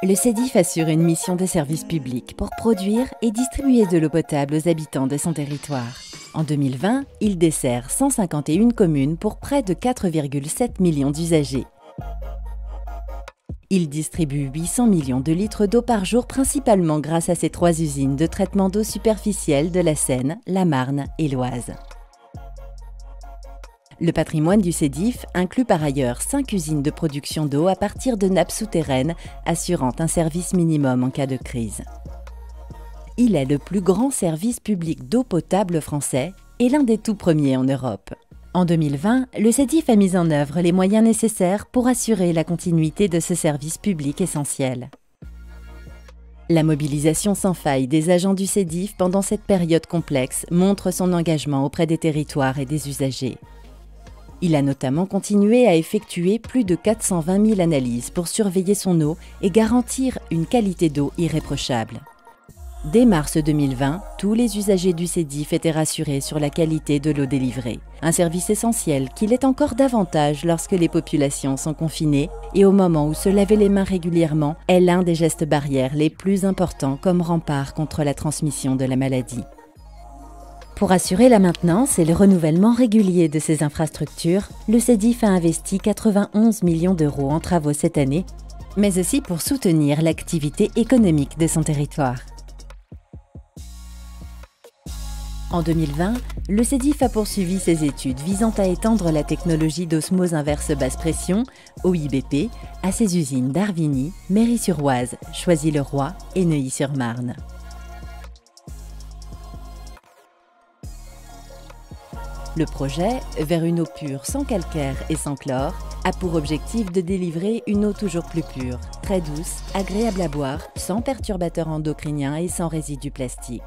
Le CEDIF assure une mission de service public pour produire et distribuer de l'eau potable aux habitants de son territoire. En 2020, il dessert 151 communes pour près de 4,7 millions d'usagers. Il distribue 800 millions de litres d'eau par jour, principalement grâce à ses 3 usines de traitement d'eau superficielle de la Seine, la Marne et l'Oise. Le patrimoine du CEDIF inclut par ailleurs 5 usines de production d'eau à partir de nappes souterraines, assurant un service minimum en cas de crise. Il est le plus grand service public d'eau potable français et l'un des tout premiers en Europe. En 2020, le CEDIF a mis en œuvre les moyens nécessaires pour assurer la continuité de ce service public essentiel. La mobilisation sans faille des agents du CEDIF pendant cette période complexe montre son engagement auprès des territoires et des usagers. Il a notamment continué à effectuer plus de 420 000 analyses pour surveiller son eau et garantir une qualité d'eau irréprochable. Dès mars 2020, tous les usagers du CEDIF étaient rassurés sur la qualité de l'eau délivrée, un service essentiel qui l'est encore davantage lorsque les populations sont confinées et au moment où se laver les mains régulièrement est l'un des gestes barrières les plus importants comme rempart contre la transmission de la maladie. Pour assurer la maintenance et le renouvellement régulier de ces infrastructures, le CEDIF a investi 91 millions d'euros en travaux cette année, mais aussi pour soutenir l'activité économique de son territoire. En 2020, le CEDIF a poursuivi ses études visant à étendre la technologie d'osmose inverse basse pression, OIBP, à ses usines d'Arvigny, Méry-sur-Oise, Choisy-le-Roi et Neuilly-sur-Marne. Le projet, vers une eau pure sans calcaire et sans chlore, a pour objectif de délivrer une eau toujours plus pure, très douce, agréable à boire, sans perturbateurs endocriniens et sans résidus plastiques.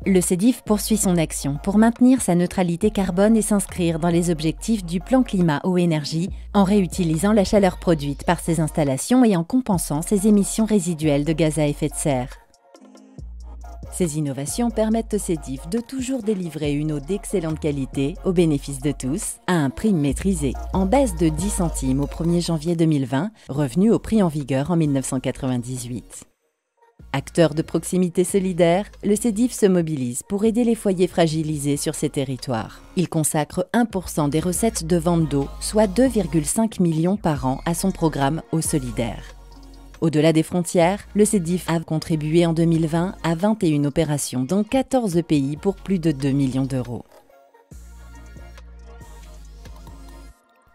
Le CEDIF poursuit son action pour maintenir sa neutralité carbone et s'inscrire dans les objectifs du plan climat-eau-énergie en réutilisant la chaleur produite par ses installations et en compensant ses émissions résiduelles de gaz à effet de serre. Ces innovations permettent au CEDIF de toujours délivrer une eau d'excellente qualité au bénéfice de tous, à un prix maîtrisé, en baisse de 10 centimes au 1er janvier 2020, revenu au prix en vigueur en 1998. Acteur de proximité solidaire, le CEDIF se mobilise pour aider les foyers fragilisés sur ces territoires. Il consacre 1% des recettes de vente d'eau, soit 2,5 millions par an, à son programme Eau solidaire. Au-delà des frontières, le CEDIF a contribué en 2020 à 21 opérations dans 14 pays pour plus de 2 millions d'euros.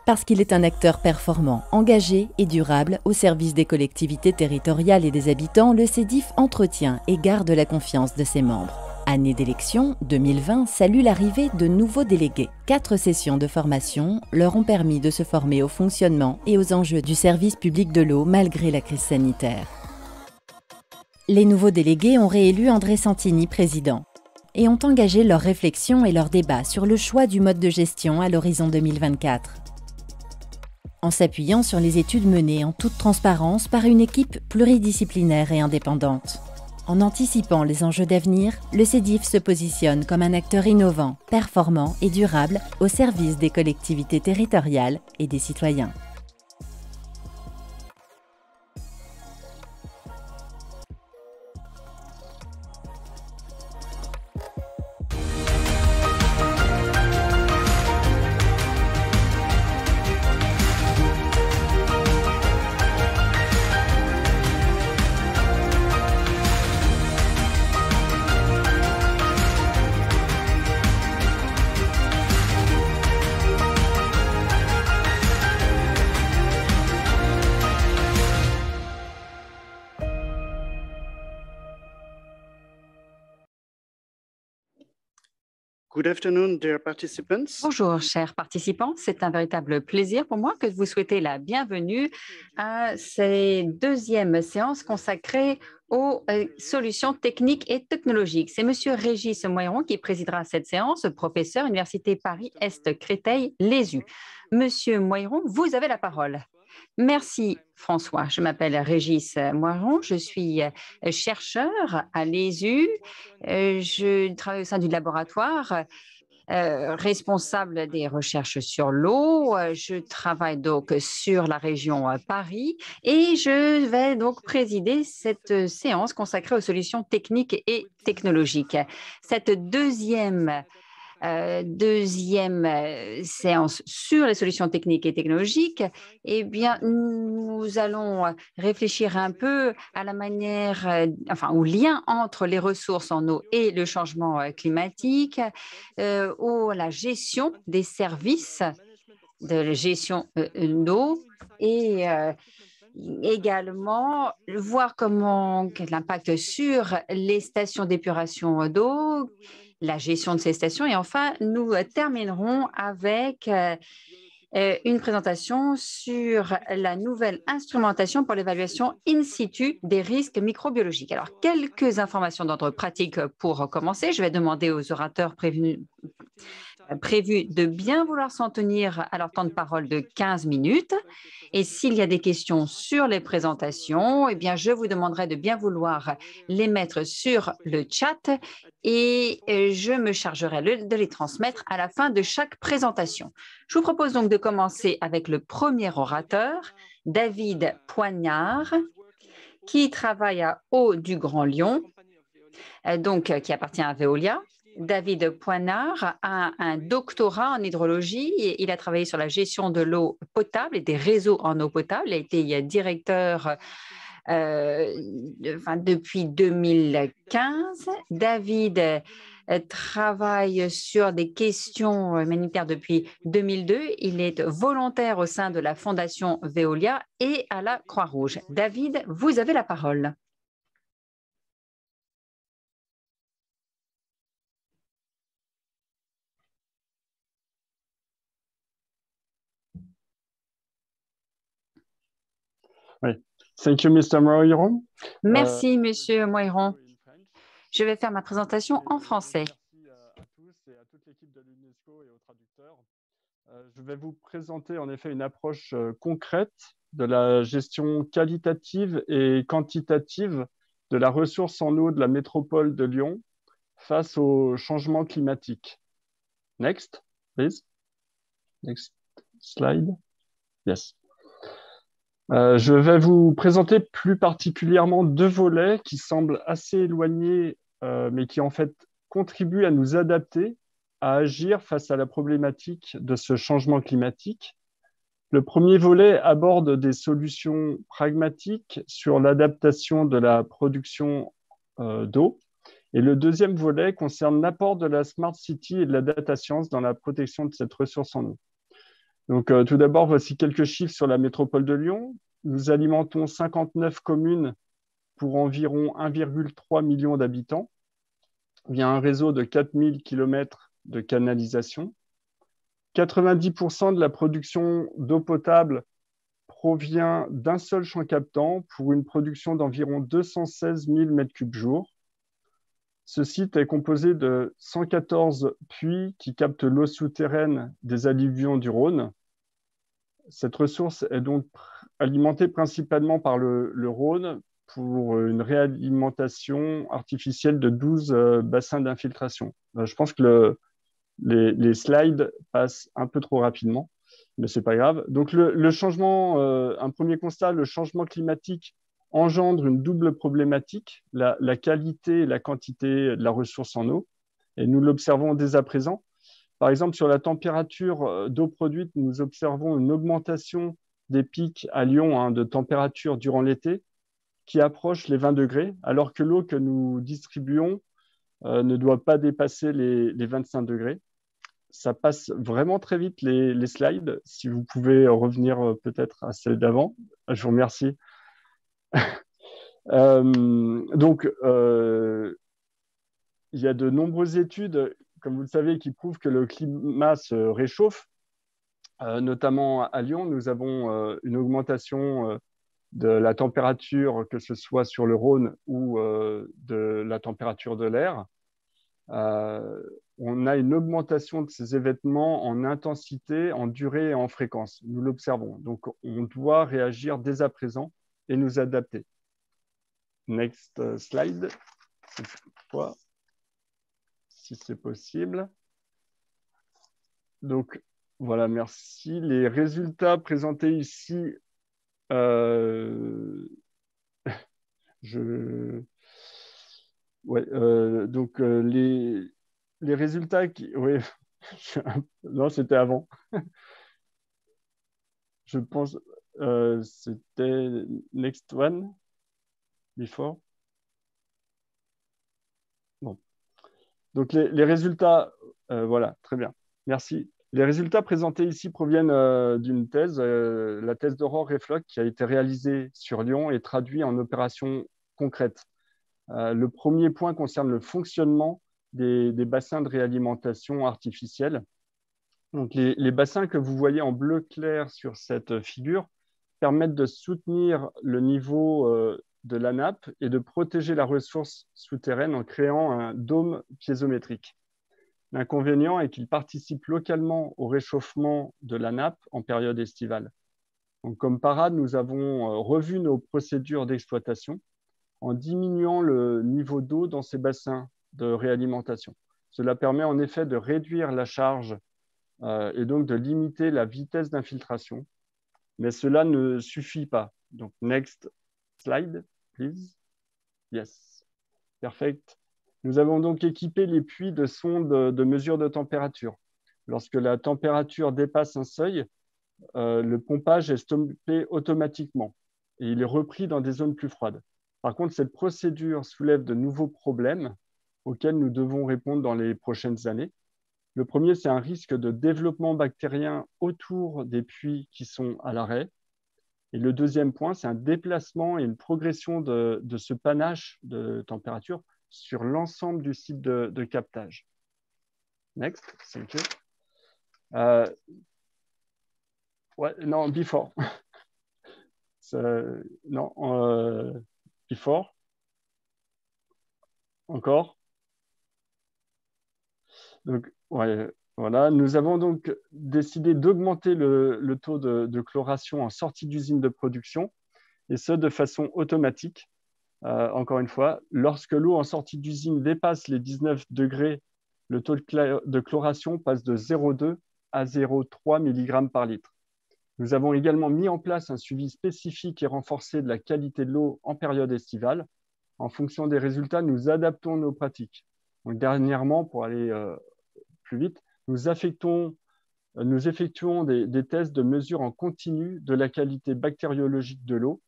Parce qu'il est un acteur performant, engagé et durable au service des collectivités territoriales et des habitants, le CEDIF entretient et garde la confiance de ses membres. Année d'élection, 2020 salue l'arrivée de nouveaux délégués. 4 sessions de formation leur ont permis de se former au fonctionnement et aux enjeux du service public de l'eau malgré la crise sanitaire. Les nouveaux délégués ont réélu André Santini président et ont engagé leurs réflexions et leurs débats sur le choix du mode de gestion à l'horizon 2024. En s'appuyant sur les études menées en toute transparence par une équipe pluridisciplinaire et indépendante. En anticipant les enjeux d'avenir, le CEDIF se positionne comme un acteur innovant, performant et durable au service des collectivités territoriales et des citoyens. Good afternoon, dear participants. Bonjour, chers participants. C'est un véritable plaisir pour moi que de vous souhaiter la bienvenue à cette deuxième séance consacrée aux solutions techniques et technologiques. C'est M. Régis Moiron qui présidera cette séance, professeur Université Paris-Est Créteil-Lézu. Monsieur Moiron, vous avez la parole. Merci François. Je m'appelle Régis Moiron, je suis chercheur à l'ESU. Je travaille au sein du laboratoire responsable des recherches sur l'eau. Je travaille donc sur la région Paris et je vais donc présider cette séance consacrée aux solutions techniques et technologiques. Cette deuxième séance sur les solutions techniques et technologiques, eh bien, nous allons réfléchir un peu à la manière, au lien entre les ressources en eau et le changement climatique, la gestion des services de la gestion d'eau et également voir quel impact sur les stations d'épuration d'eau, la gestion de ces stations. Et enfin, nous terminerons avec une présentation sur la nouvelle instrumentation pour l'évaluation in situ des risques microbiologiques. Alors, quelques informations d'ordre pratique pour commencer. Je vais demander aux orateurs prévu de bien vouloir s'en tenir à leur temps de parole de 15 minutes. Et s'il y a des questions sur les présentations, eh bien, je vous demanderai de bien vouloir les mettre sur le chat et je me chargerai de les transmettre à la fin de chaque présentation. Je vous propose donc de commencer avec le premier orateur, David Poignard, qui travaille à Eau du Grand Lyon, qui appartient à Veolia. David Poignard a un doctorat en hydrologie et il a travaillé sur la gestion de l'eau potable et des réseaux en eau potable. Il a été directeur depuis 2015. David travaille sur des questions humanitaires depuis 2002. Il est volontaire au sein de la Fondation Veolia et à la Croix-Rouge. David, vous avez la parole. Oui. Thank you, Mr. Moiron. Merci, Monsieur Moiron. Je vais faire ma présentation en français. Merci à tous et à toute l'équipe de l'UNESCO et aux traducteurs. Je vais vous présenter en effet une approche concrète de la gestion qualitative et quantitative de la ressource en eau de la métropole de Lyon face au changement climatique. Next, please. Next slide. Yes. Je vais vous présenter plus particulièrement deux volets qui semblent assez éloignés, mais qui en fait contribuent à nous adapter, à agir face à la problématique de ce changement climatique. Le premier volet aborde des solutions pragmatiques sur l'adaptation de la production d'eau. Et le deuxième volet concerne l'apport de la Smart City et de la data science dans la protection de cette ressource en eau. Donc, tout d'abord, voici quelques chiffres sur la métropole de Lyon. Nous alimentons 59 communes pour environ 1,3 million d'habitants via un réseau de 4000 km de canalisation. 90% de la production d'eau potable provient d'un seul champ captant pour une production d'environ 216 000 m3 jour. Ce site est composé de 114 puits qui captent l'eau souterraine des alluvions du Rhône. Cette ressource est donc alimentée principalement par le Rhône pour une réalimentation artificielle de 12 bassins d'infiltration. Je pense que les slides passent un peu trop rapidement, mais ce n'est pas grave. Donc le changement, un premier constat, le changement climatique engendre une double problématique, la qualité et la quantité de la ressource en eau, et nous l'observons dès à présent. Par exemple, sur la température d'eau produite, nous observons une augmentation des pics à Lyon de température durant l'été qui approche les 20 degrés, alors que l'eau que nous distribuons ne doit pas dépasser les 25 degrés. Ça passe vraiment très vite les slides. Si vous pouvez revenir peut-être à celle d'avant, je vous remercie. Il y a de nombreuses études, comme vous le savez, qui prouvent que le climat se réchauffe. Notamment à Lyon, nous avons une augmentation de la température, que ce soit sur le Rhône ou de la température de l'air. On a une augmentation de ces événements en intensité, en durée et en fréquence. Nous l'observons. Donc, on doit réagir dès à présent et nous adapter. Next slide. Si c'est possible. Donc, voilà, merci. Les résultats présentés ici, ouais, donc les résultats qui... Oui, non, c'était avant. Je pense c'était next one, before. Bon. Donc, les résultats, voilà, très bien. Merci. Les résultats présentés ici proviennent d'une thèse, la thèse d'Aurore Refloc, qui a été réalisée sur Lyon et traduite en opérations concrètes. Le premier point concerne le fonctionnement des bassins de réalimentation artificielle. Donc, les bassins que vous voyez en bleu clair sur cette figure permettent de soutenir le niveau de la nappe et de protéger la ressource souterraine en créant un dôme piézométrique. L'inconvénient est qu'il participe localement au réchauffement de la nappe en période estivale. Donc, comme parade, nous avons revu nos procédures d'exploitation en diminuant le niveau d'eau dans ces bassins de réalimentation. Cela permet en effet de réduire la charge et donc de limiter la vitesse d'infiltration. Mais cela ne suffit pas. Donc, next slide, please. Yes, perfect. Nous avons donc équipé les puits de sondes de mesure de température. Lorsque la température dépasse un seuil, le pompage est stoppé automatiquement et il est repris dans des zones plus froides. Par contre, cette procédure soulève de nouveaux problèmes auxquels nous devons répondre dans les prochaines années. Le premier, c'est un risque de développement bactérien autour des puits qui sont à l'arrêt. Et le deuxième point, c'est un déplacement et une progression de ce panache de température sur l'ensemble du site de captage. Next, thank you. Ouais, non, before. Non, before. Encore. Donc, ouais, voilà. Nous avons donc décidé d'augmenter le taux de chloration en sortie d'usine de production, et ce, de façon automatique. Encore une fois, lorsque l'eau en sortie d'usine dépasse les 19 degrés, le taux de chloration passe de 0,2 à 0,3 mg par litre. Nous avons également mis en place un suivi spécifique et renforcé de la qualité de l'eau en période estivale. En fonction des résultats, nous adaptons nos pratiques. Donc, dernièrement, pour aller plus vite, nous effectuons des tests de mesure en continu de la qualité bactériologique de l'eau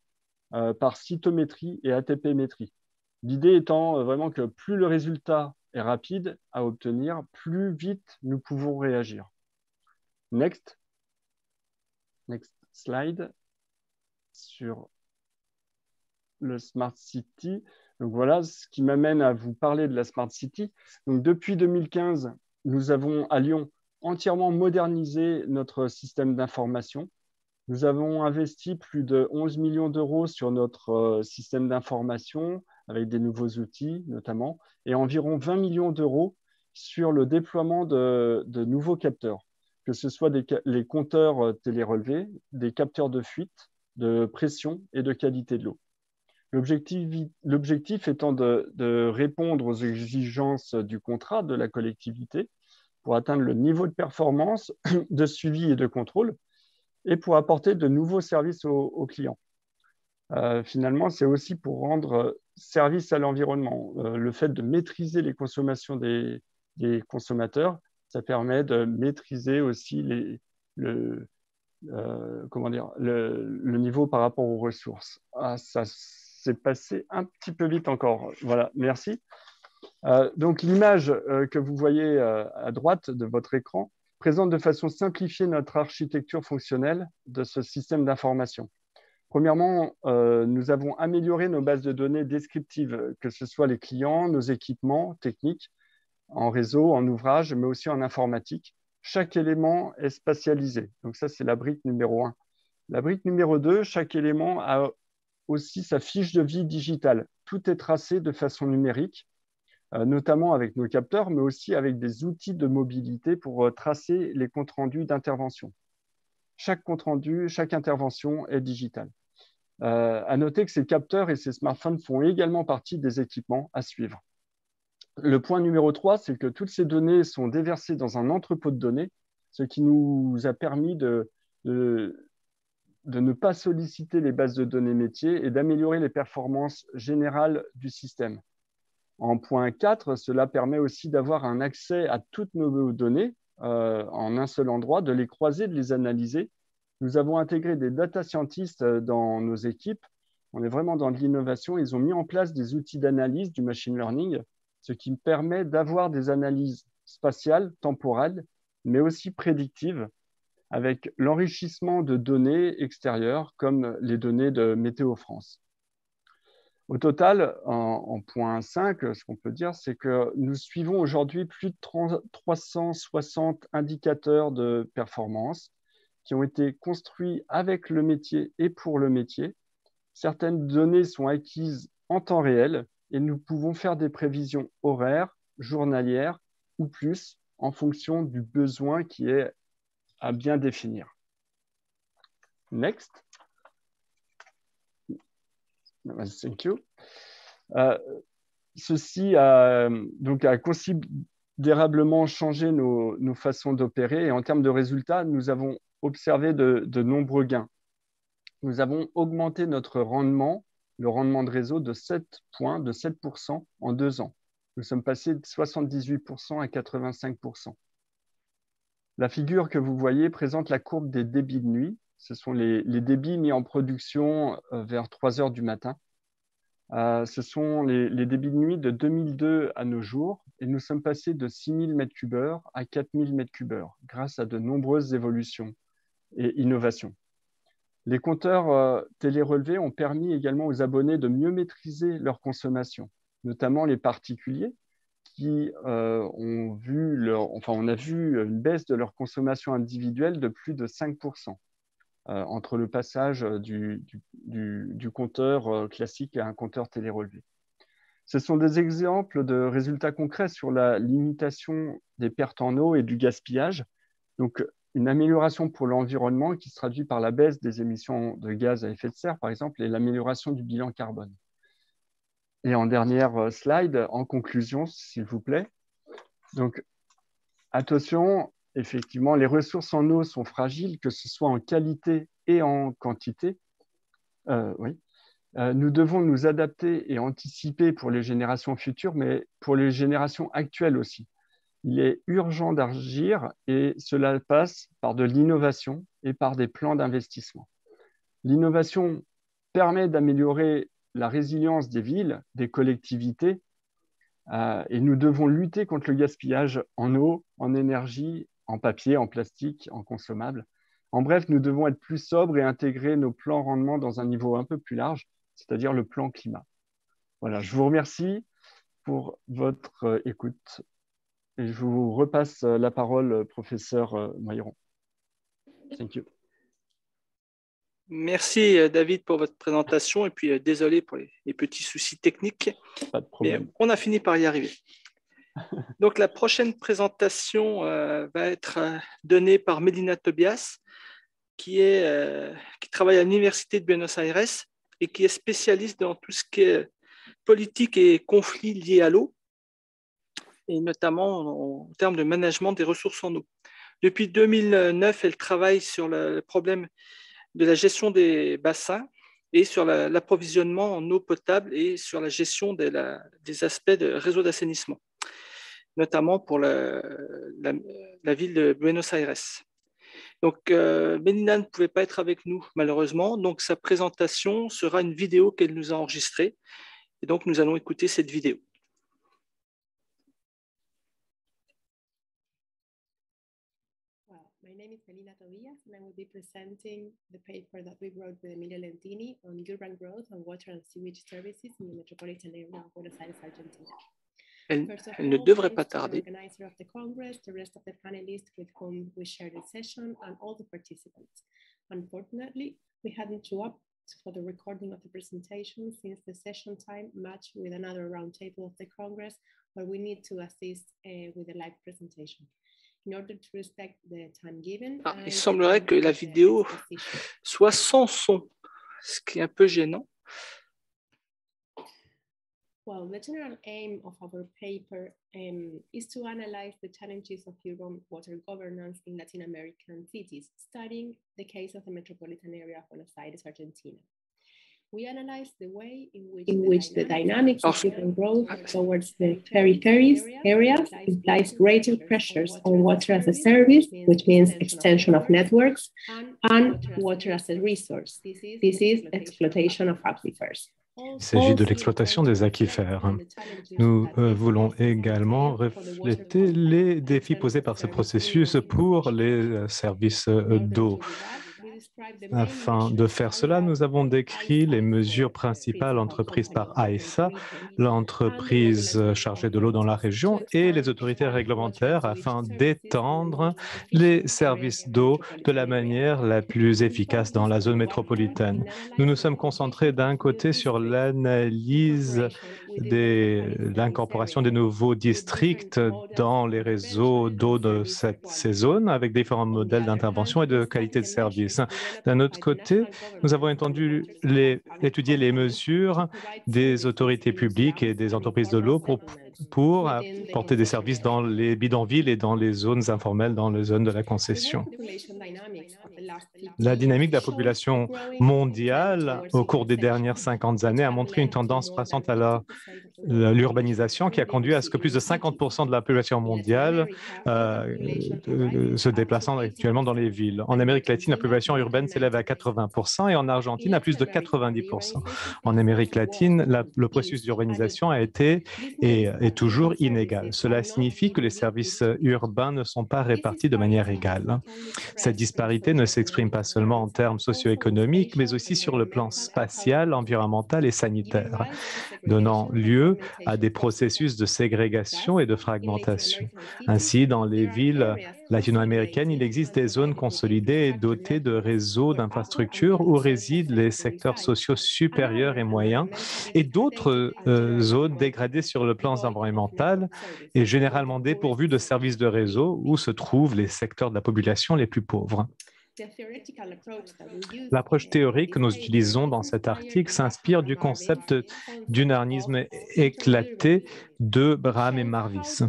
par cytométrie et ATP-métrie. L'idée étant vraiment que plus le résultat est rapide à obtenir, plus vite nous pouvons réagir. Next slide sur le Smart City. Donc voilà ce qui m'amène à vous parler de la Smart City. Donc depuis 2015, nous avons à Lyon entièrement modernisé notre système d'information. Nous avons investi plus de 11 millions d'euros sur notre système d'information avec des nouveaux outils notamment et environ 20 millions d'euros sur le déploiement de nouveaux capteurs, que ce soit les compteurs télérelevés, des capteurs de fuite, de pression et de qualité de l'eau. L'objectif étant de répondre aux exigences du contrat de la collectivité pour atteindre le niveau de performance, de suivi et de contrôle et pour apporter de nouveaux services aux clients. Finalement, c'est aussi pour rendre service à l'environnement. Le fait de maîtriser les consommations des consommateurs, ça permet de maîtriser aussi le niveau par rapport aux ressources. Ah, ça s'est passé un petit peu vite encore. Voilà, merci. Donc, l'image que vous voyez à droite de votre écran présente de façon simplifiée notre architecture fonctionnelle de ce système d'information. Premièrement, nous avons amélioré nos bases de données descriptives, que ce soit les clients, nos équipements techniques, en réseau, en ouvrage, mais aussi en informatique. Chaque élément est spatialisé. Donc ça, c'est la brique numéro 1. La brique numéro 2, chaque élément a aussi sa fiche de vie digitale. Tout est tracé de façon numérique, notamment avec nos capteurs, mais aussi avec des outils de mobilité pour tracer les comptes rendus d'intervention. Chaque compte rendu, chaque intervention est digitale. À noter que ces capteurs et ces smartphones font également partie des équipements à suivre. Le point numéro 3, c'est que toutes ces données sont déversées dans un entrepôt de données ce qui nous a permis de ne pas solliciter les bases de données métiers et d'améliorer les performances générales du système. En point 4, cela permet aussi d'avoir un accès à toutes nos données en un seul endroit, de les croiser, de les analyser. Nous avons intégré des data scientists dans nos équipes. On est vraiment dans de l'innovation. Ils ont mis en place des outils d'analyse du machine learning, ce qui permet d'avoir des analyses spatiales, temporelles, mais aussi prédictives, avec l'enrichissement de données extérieures comme les données de Météo France. Au total, en point 5, ce qu'on peut dire, c'est que nous suivons aujourd'hui plus de 360 indicateurs de performance qui ont été construits avec le métier et pour le métier. Certaines données sont acquises en temps réel et nous pouvons faire des prévisions horaires, journalières ou plus en fonction du besoin qui est à bien définir. Next. Thank you. Ceci a considérablement changé nos façons d'opérer et en termes de résultats, nous avons observé de nombreux gains. Nous avons augmenté notre rendement, le rendement de réseau de 7 points, de 7% en 2 ans. Nous sommes passés de 78% à 85%. La figure que vous voyez présente la courbe des débits de nuit. Ce sont les débits mis en production vers 3 heures du matin. Ce sont les débits de nuit de 2002 à nos jours et nous sommes passés de 6000 m3 à 4000 m3 grâce à de nombreuses évolutions et innovations. Les compteurs télérelevés ont permis également aux abonnés de mieux maîtriser leur consommation, notamment les particuliers qui on a vu une baisse de leur consommation individuelle de plus de 5%. Entre le passage du compteur classique à un compteur télérelevé. Ce sont des exemples de résultats concrets sur la limitation des pertes en eau et du gaspillage. Donc, une amélioration pour l'environnement qui se traduit par la baisse des émissions de gaz à effet de serre, par exemple, et l'amélioration du bilan carbone. Et en dernière slide, en conclusion, s'il vous plaît. Donc, attention, effectivement, les ressources en eau sont fragiles, que ce soit en qualité et en quantité. Nous devons nous adapter et anticiper pour les générations futures, mais pour les générations actuelles aussi. Il est urgent d'agir et cela passe par de l'innovation et par des plans d'investissement. L'innovation permet d'améliorer la résilience des villes, des collectivités, et nous devons lutter contre le gaspillage en eau, en énergie, en papier, en plastique, en consommables. En bref, nous devons être plus sobres et intégrer nos plans rendement dans un niveau un peu plus large, c'est-à-dire le plan climat. Voilà, je vous remercie pour votre écoute et je vous repasse la parole, professeur Moiron. Thank you. Merci David pour votre présentation et puis désolé pour les petits soucis techniques. Pas de problème. Mais on a fini par y arriver. Donc la prochaine présentation va être donnée par Mélina Tobias qui travaille à l'Université de Buenos Aires et qui est spécialiste dans tout ce qui est politique et conflits liés à l'eau, et notamment en termes de management des ressources en eau. Depuis 2009, elle travaille sur le problème de la gestion des bassins et sur l'approvisionnement en eau potable et sur la gestion des aspects de réseau d'assainissement, notamment pour la ville de Buenos Aires. Donc, Mélina ne pouvait pas être avec nous, malheureusement. Donc, sa présentation sera une vidéo qu'elle nous a enregistrée. Et donc, nous allons écouter cette vidéo. My name is Melina Tobias, and I will be presenting the paper that we wrote with Emilia Lentini on urban growth and water and sewage services in the metropolitan area of Buenos Aires, Argentina. Elle ne devrait pas tarder. The organizer of the Congress, the rest of the panelists with whom we shared the session, and all the participants. Unfortunately, we hadn't shown up for the recording of the presentation since the session time matched with another roundtable of the Congress where we need to assist with the live presentation. In order to respect the time given, il semblerait que la vidéo soit sans son, ce qui est un peu gênant. Well, the general aim of our paper is to analyze the challenges of urban water governance in Latin American cities, studying the case of the metropolitan area of Buenos Aires, Argentina. We analyze the way in which the dynamics of urban growth towards the peripheries areas implies greater pressures on water as a service, which means extension of networks, and water as a resource. This is exploitation of aquifers. Il s'agit de l'exploitation des aquifères. Nous voulons également refléter les défis posés par ce processus pour les services d'eau. Afin de faire cela, nous avons décrit les mesures principales entreprises par AESA, l'entreprise chargée de l'eau dans la région, et les autorités réglementaires afin d'étendre les services d'eau de la manière la plus efficace dans la zone métropolitaine. Nous nous sommes concentrés d'un côté sur l'analyse de l'incorporation des nouveaux districts dans les réseaux d'eau de ces zones avec différents modèles d'intervention et de qualité de service. D'un autre côté, nous avons étudié les mesures des autorités publiques et des entreprises de l'eau pour apporter des services dans les bidonvilles et dans les zones informelles, dans les zones de la concession. La dynamique de la population mondiale au cours des dernières 50 années a montré une tendance croissante à l'urbanisation qui a conduit à ce que plus de 50% de la population mondiale se déplaçant actuellement dans les villes. En Amérique latine, la population urbaine s'élève à 80% et en Argentine à plus de 90%. En Amérique latine, le processus d'urbanisation a été et est toujours inégal. Cela signifie que les services urbains ne sont pas répartis de manière égale. Cette disparité ne s'exprime pas seulement en termes socio-économiques, mais aussi sur le plan spatial, environnemental et sanitaire, donnant lieu à des processus de ségrégation et de fragmentation. Ainsi, dans les villes latino-américaines, il existe des zones consolidées et dotées de réseaux d'infrastructures où résident les secteurs sociaux supérieurs et moyens et d'autres zones dégradées sur le plan environnemental et généralement dépourvues de services de réseau où se trouvent les secteurs de la population les plus pauvres. L'approche théorique que nous utilisons dans cet article s'inspire du concept d'unanisme éclaté de Braham et Marvis,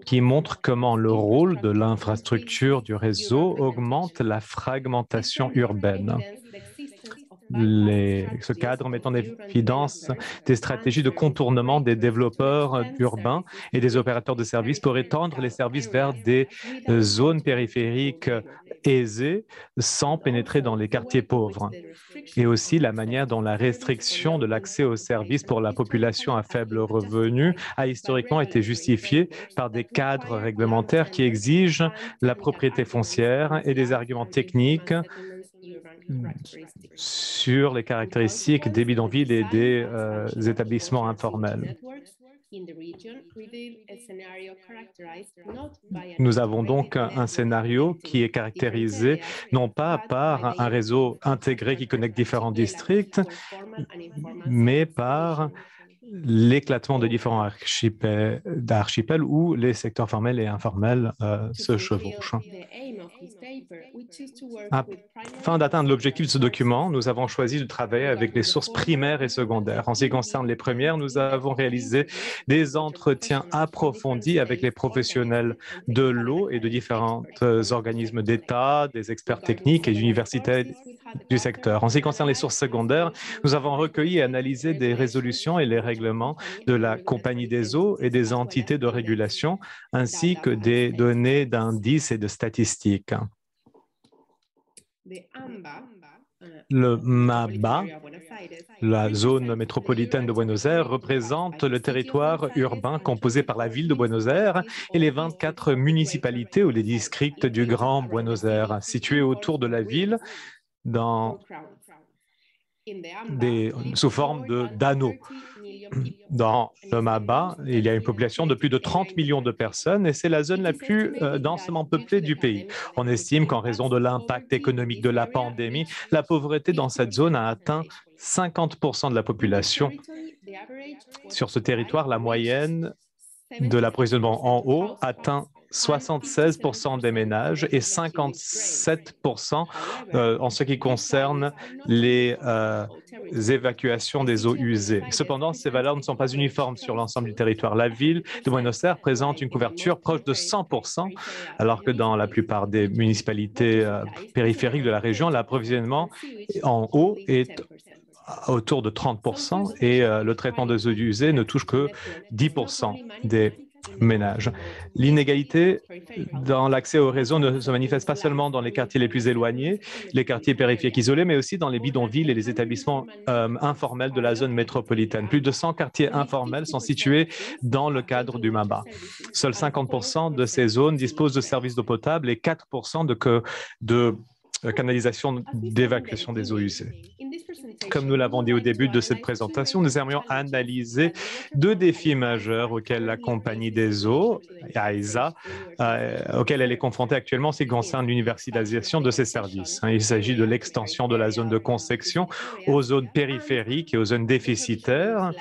qui montre comment le rôle de l'infrastructure du réseau augmente la fragmentation urbaine. Ce cadre met en évidence des stratégies de contournement des développeurs urbains et des opérateurs de services pour étendre les services vers des zones périphériques aisées sans pénétrer dans les quartiers pauvres. Et aussi la manière dont la restriction de l'accès aux services pour la population à faible revenu a historiquement été justifiée par des cadres réglementaires qui exigent la propriété foncière et des arguments techniques sur les caractéristiques des bidonvilles et des établissements informels. Nous avons donc un scénario qui est caractérisé non pas par un réseau intégré qui connecte différents districts, mais par l'éclatement de différents archipels où les secteurs formels et informels se chevauchent. Afin d'atteindre l'objectif de ce document, nous avons choisi de travailler avec les sources primaires et secondaires. En ce qui concerne les premières, nous avons réalisé des entretiens approfondis avec les professionnels de l'eau et de différents organismes d'État, des experts techniques et d'universités du secteur. En ce qui concerne les sources secondaires, nous avons recueilli et analysé des résolutions et les règlements de la Compagnie des eaux et des entités de régulation, ainsi que des données d'indices et de statistiques. Le MABA, la zone métropolitaine de Buenos Aires, représente le territoire urbain composé par la ville de Buenos Aires et les 24 municipalités ou les districts du Grand Buenos Aires, situés autour de la ville sous forme d'anneaux. Dans le MABA, il y a une population de plus de 30 millions de personnes et c'est la zone la plus densément peuplée du pays. On estime qu'en raison de l'impact économique de la pandémie, la pauvreté dans cette zone a atteint 50% de la population. Sur ce territoire, la moyenne de l'approvisionnement en eau atteint 76% des ménages et 57% en ce qui concerne les évacuations des eaux usées. Cependant, ces valeurs ne sont pas uniformes sur l'ensemble du territoire. La ville de Buenos Aires présente une couverture proche de 100%, alors que dans la plupart des municipalités périphériques de la région, l'approvisionnement en eau est autour de 30% et le traitement des eaux usées ne touche que 10% des ménages. L'inégalité dans l'accès au réseau ne se manifeste pas seulement dans les quartiers les plus éloignés, les quartiers périphériques isolés, mais aussi dans les bidonvilles et les établissements informels de la zone métropolitaine. Plus de 100 quartiers informels sont situés dans le cadre du MABA. Seuls 50% de ces zones disposent de services d'eau potable et 4% de canalisation d'évacuation des eaux usées. Comme nous l'avons dit au début de cette présentation, nous aimerions analyser deux défis majeurs auxquels la compagnie des eaux, AESA, auxquels elle est confrontée actuellement en ce qui concerne l'universalisation de ses services. Il s'agit de l'extension de la zone de concession aux zones périphériques et aux zones déficitaires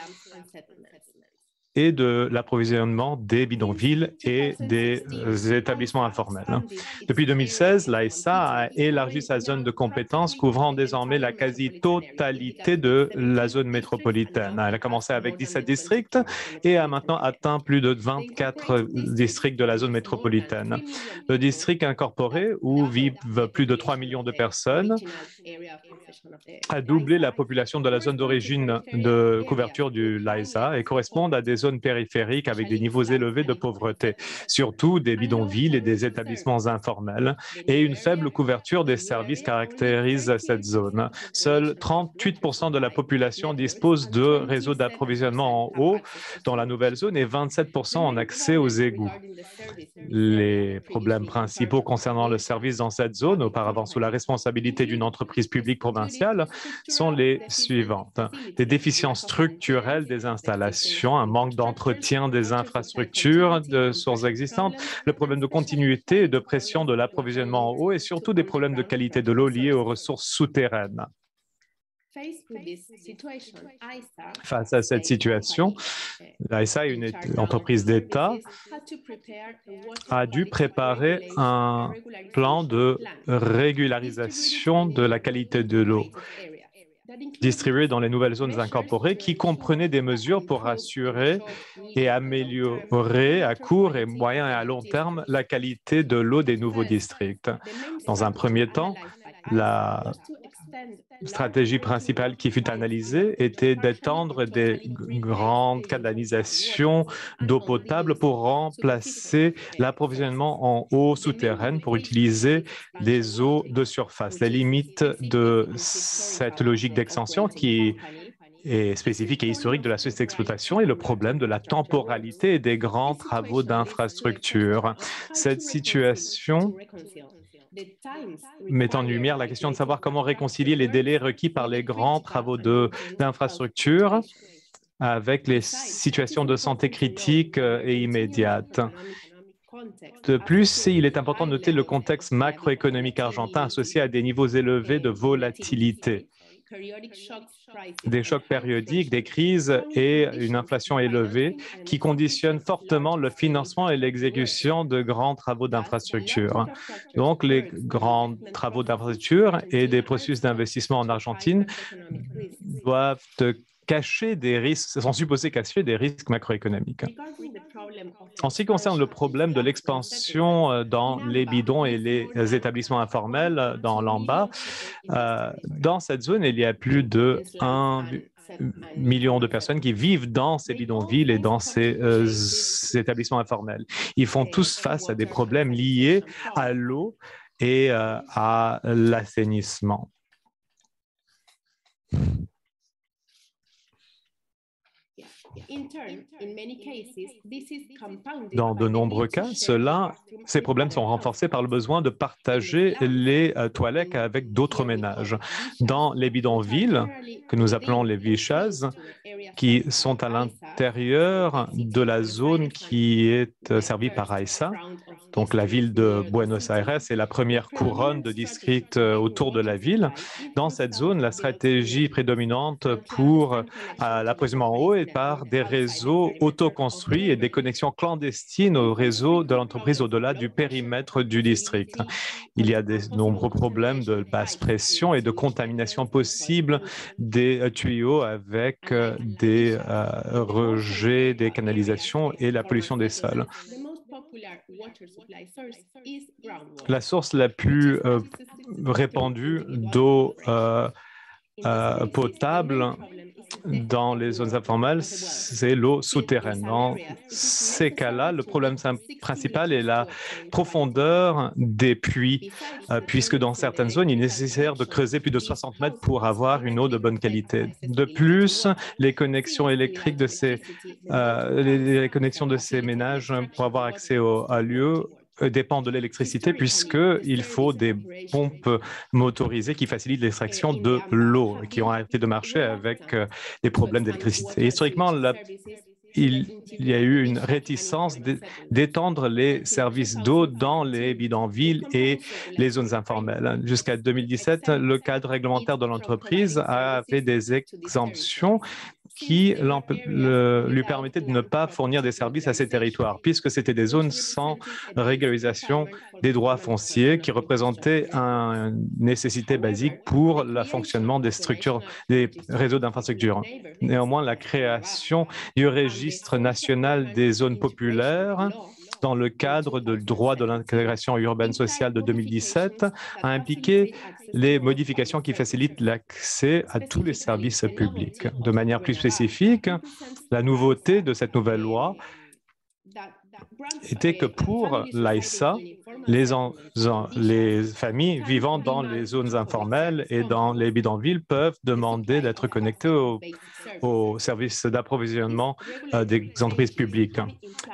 et de l'approvisionnement des bidonvilles et des établissements informels. Depuis 2016, l'AESA a élargi sa zone de compétences, couvrant désormais la quasi-totalité de la zone métropolitaine. Elle a commencé avec 17 districts et a maintenant atteint plus de 24 districts de la zone métropolitaine. Le district incorporé, où vivent plus de 3 millions de personnes, a doublé la population de la zone d'origine de couverture du LAESA et correspond à des zones périphériques avec des niveaux élevés de pauvreté, surtout des bidonvilles et des établissements informels, et une faible couverture des services caractérise cette zone. Seuls 38% de la population dispose de réseaux d'approvisionnement en eau dans la nouvelle zone et 27% en accès aux égouts. Les problèmes principaux concernant le service dans cette zone, auparavant sous la responsabilité d'une entreprise publique provinciale, sont les suivantes. Des déficiences structurelles des installations, un manque d'entretien des infrastructures de sources existantes, le problème de continuité et de pression de l'approvisionnement en eau et surtout des problèmes de qualité de l'eau liés aux ressources souterraines. Face à cette situation, l'AESA, une entreprise d'État, a dû préparer un plan de régularisation de la qualité de l'eau distribué dans les nouvelles zones incorporées qui comprenaient des mesures pour assurer et améliorer à court et moyen et à long terme la qualité de l'eau des nouveaux districts. Dans un premier temps, la stratégie principale qui fut analysée était d'étendre des grandes canalisations d'eau potable pour remplacer l'approvisionnement en eau souterraine pour utiliser des eaux de surface. Les limites de cette logique d'extension qui est spécifique et historique de la société d'exploitation et le problème de la temporalité et des grands travaux d'infrastructure. Cette situation met en lumière la question de savoir comment réconcilier les délais requis par les grands travaux d'infrastructure avec les situations de santé critiques et immédiates. De plus, il est important de noter le contexte macroéconomique argentin associé à des niveaux élevés de volatilité. Des chocs périodiques, des crises et une inflation élevée qui conditionnent fortement le financement et l'exécution de grands travaux d'infrastructure. Donc, les grands travaux d'infrastructure et des processus d'investissement en Argentine doivent cacher des risques, sont supposés cacher des risques macroéconomiques. En ce qui concerne le problème de l'expansion dans les bidons et les établissements informels dans l'AMBA, dans cette zone, il y a plus de 1 million de personnes qui vivent dans ces bidonvilles et dans ces établissements informels. Ils font tous face à des problèmes liés à l'eau et à l'assainissement. Dans de nombreux cas, ces problèmes sont renforcés par le besoin de partager les toilettes avec d'autres ménages. Dans les bidonvilles, que nous appelons les vichas, qui sont à l'intérieur de la zone qui est servie par AESA, donc la ville de Buenos Aires est la première couronne de districts autour de la ville. Dans cette zone, la stratégie prédominante pour l'approvisionnement en eau est fait par des réseaux autoconstruits et des connexions clandestines au réseau de l'entreprise au-delà du périmètre du district. Il y a de nombreux problèmes de basse pression et de contamination possible des tuyaux avec des rejets, des canalisations et la pollution des sols. La source la plus répandue d'eau potable dans les zones informelles, c'est l'eau souterraine. Dans ces cas-là, le problème principal est la profondeur des puits, puisque dans certaines zones, il est nécessaire de creuser plus de 60 mètres pour avoir une eau de bonne qualité. De plus, les connexions électriques de les connexions de ces ménages pour avoir accès à l'eau dépend de l'électricité puisqu'il faut des pompes motorisées qui facilitent l'extraction de l'eau et qui ont arrêté de marcher avec des problèmes d'électricité. Historiquement, il y a eu une réticence d'étendre les services d'eau dans les bidonvilles et les zones informelles. Jusqu'à 2017, le cadre réglementaire de l'entreprise avait des exemptions qui lui permettait de ne pas fournir des services à ces territoires, puisque c'était des zones sans régularisation des droits fonciers qui représentaient une nécessité basique pour le fonctionnement des structures, des réseaux d'infrastructures. Néanmoins, la création du registre national des zones populaires dans le cadre du droit de l'intégration urbaine sociale de 2017 a impliqué les modifications qui facilitent l'accès à tous les services publics. De manière plus spécifique, la nouveauté de cette nouvelle loi était que pour l'AISA, les familles vivant dans les zones informelles et dans les bidonvilles peuvent demander d'être connectées aux services d'approvisionnement des entreprises publiques.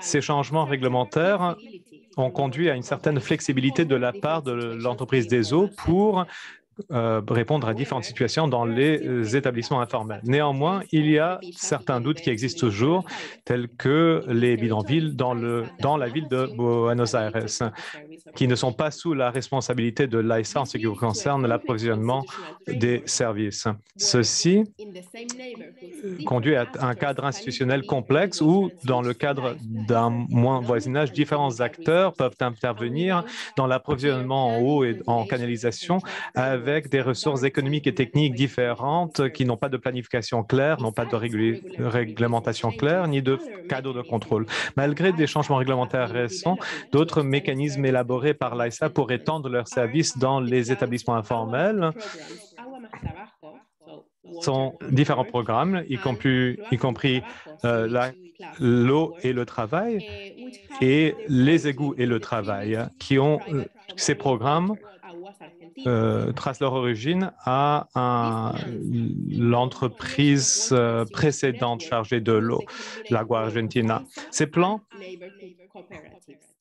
Ces changements réglementaires ont conduit à une certaine flexibilité de la part de l'entreprise des eaux pour répondre à différentes situations dans les établissements informels. Néanmoins, il y a certains doutes qui existent toujours, tels que les bidonvilles dans la ville de Buenos Aires, qui ne sont pas sous la responsabilité de l'AISA en ce qui concerne l'approvisionnement des services. Ceci conduit à un cadre institutionnel complexe où, dans le cadre d'un voisinage, différents acteurs peuvent intervenir dans l'approvisionnement en eau et en canalisation avec des ressources économiques et techniques différentes qui n'ont pas de planification claire, n'ont pas de réglementation claire, ni de cadre de contrôle. Malgré des changements réglementaires récents, d'autres mécanismes élaborés par l'AISA pour étendre leurs services dans les établissements informels sont différents programmes, y compris l'eau et le travail et les égouts et le travail, qui ont ces programmes tracent leur origine à l'entreprise précédente chargée de l'eau, l'Agua Argentina. Ces plans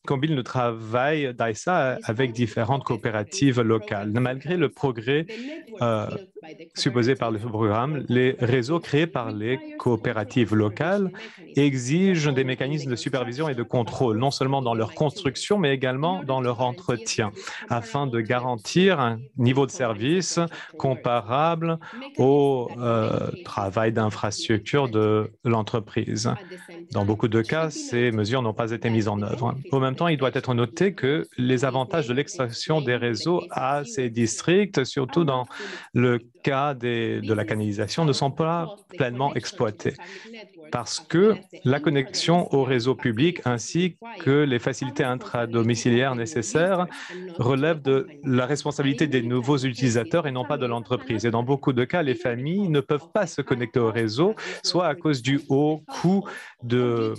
combinent le travail d'AISA avec différentes coopératives locales. Malgré le progrès supposé par le programme, les réseaux créés par les coopératives locales exigent des mécanismes de supervision et de contrôle, non seulement dans leur construction, mais également dans leur entretien, afin de garantir un niveau de service comparable au travail d'infrastructure de l'entreprise. Dans beaucoup de cas, ces mesures n'ont pas été mises en œuvre. Au même temps, il doit être noté que les avantages de l'extraction des réseaux à ces districts, surtout dans le cas de la canalisation, ne sont pas pleinement exploités parce que la connexion au réseau public ainsi que les facilités intradomiciliaires nécessaires relèvent de la responsabilité des nouveaux utilisateurs et non pas de l'entreprise. Et dans beaucoup de cas, les familles ne peuvent pas se connecter au réseau, soit à cause du haut coût de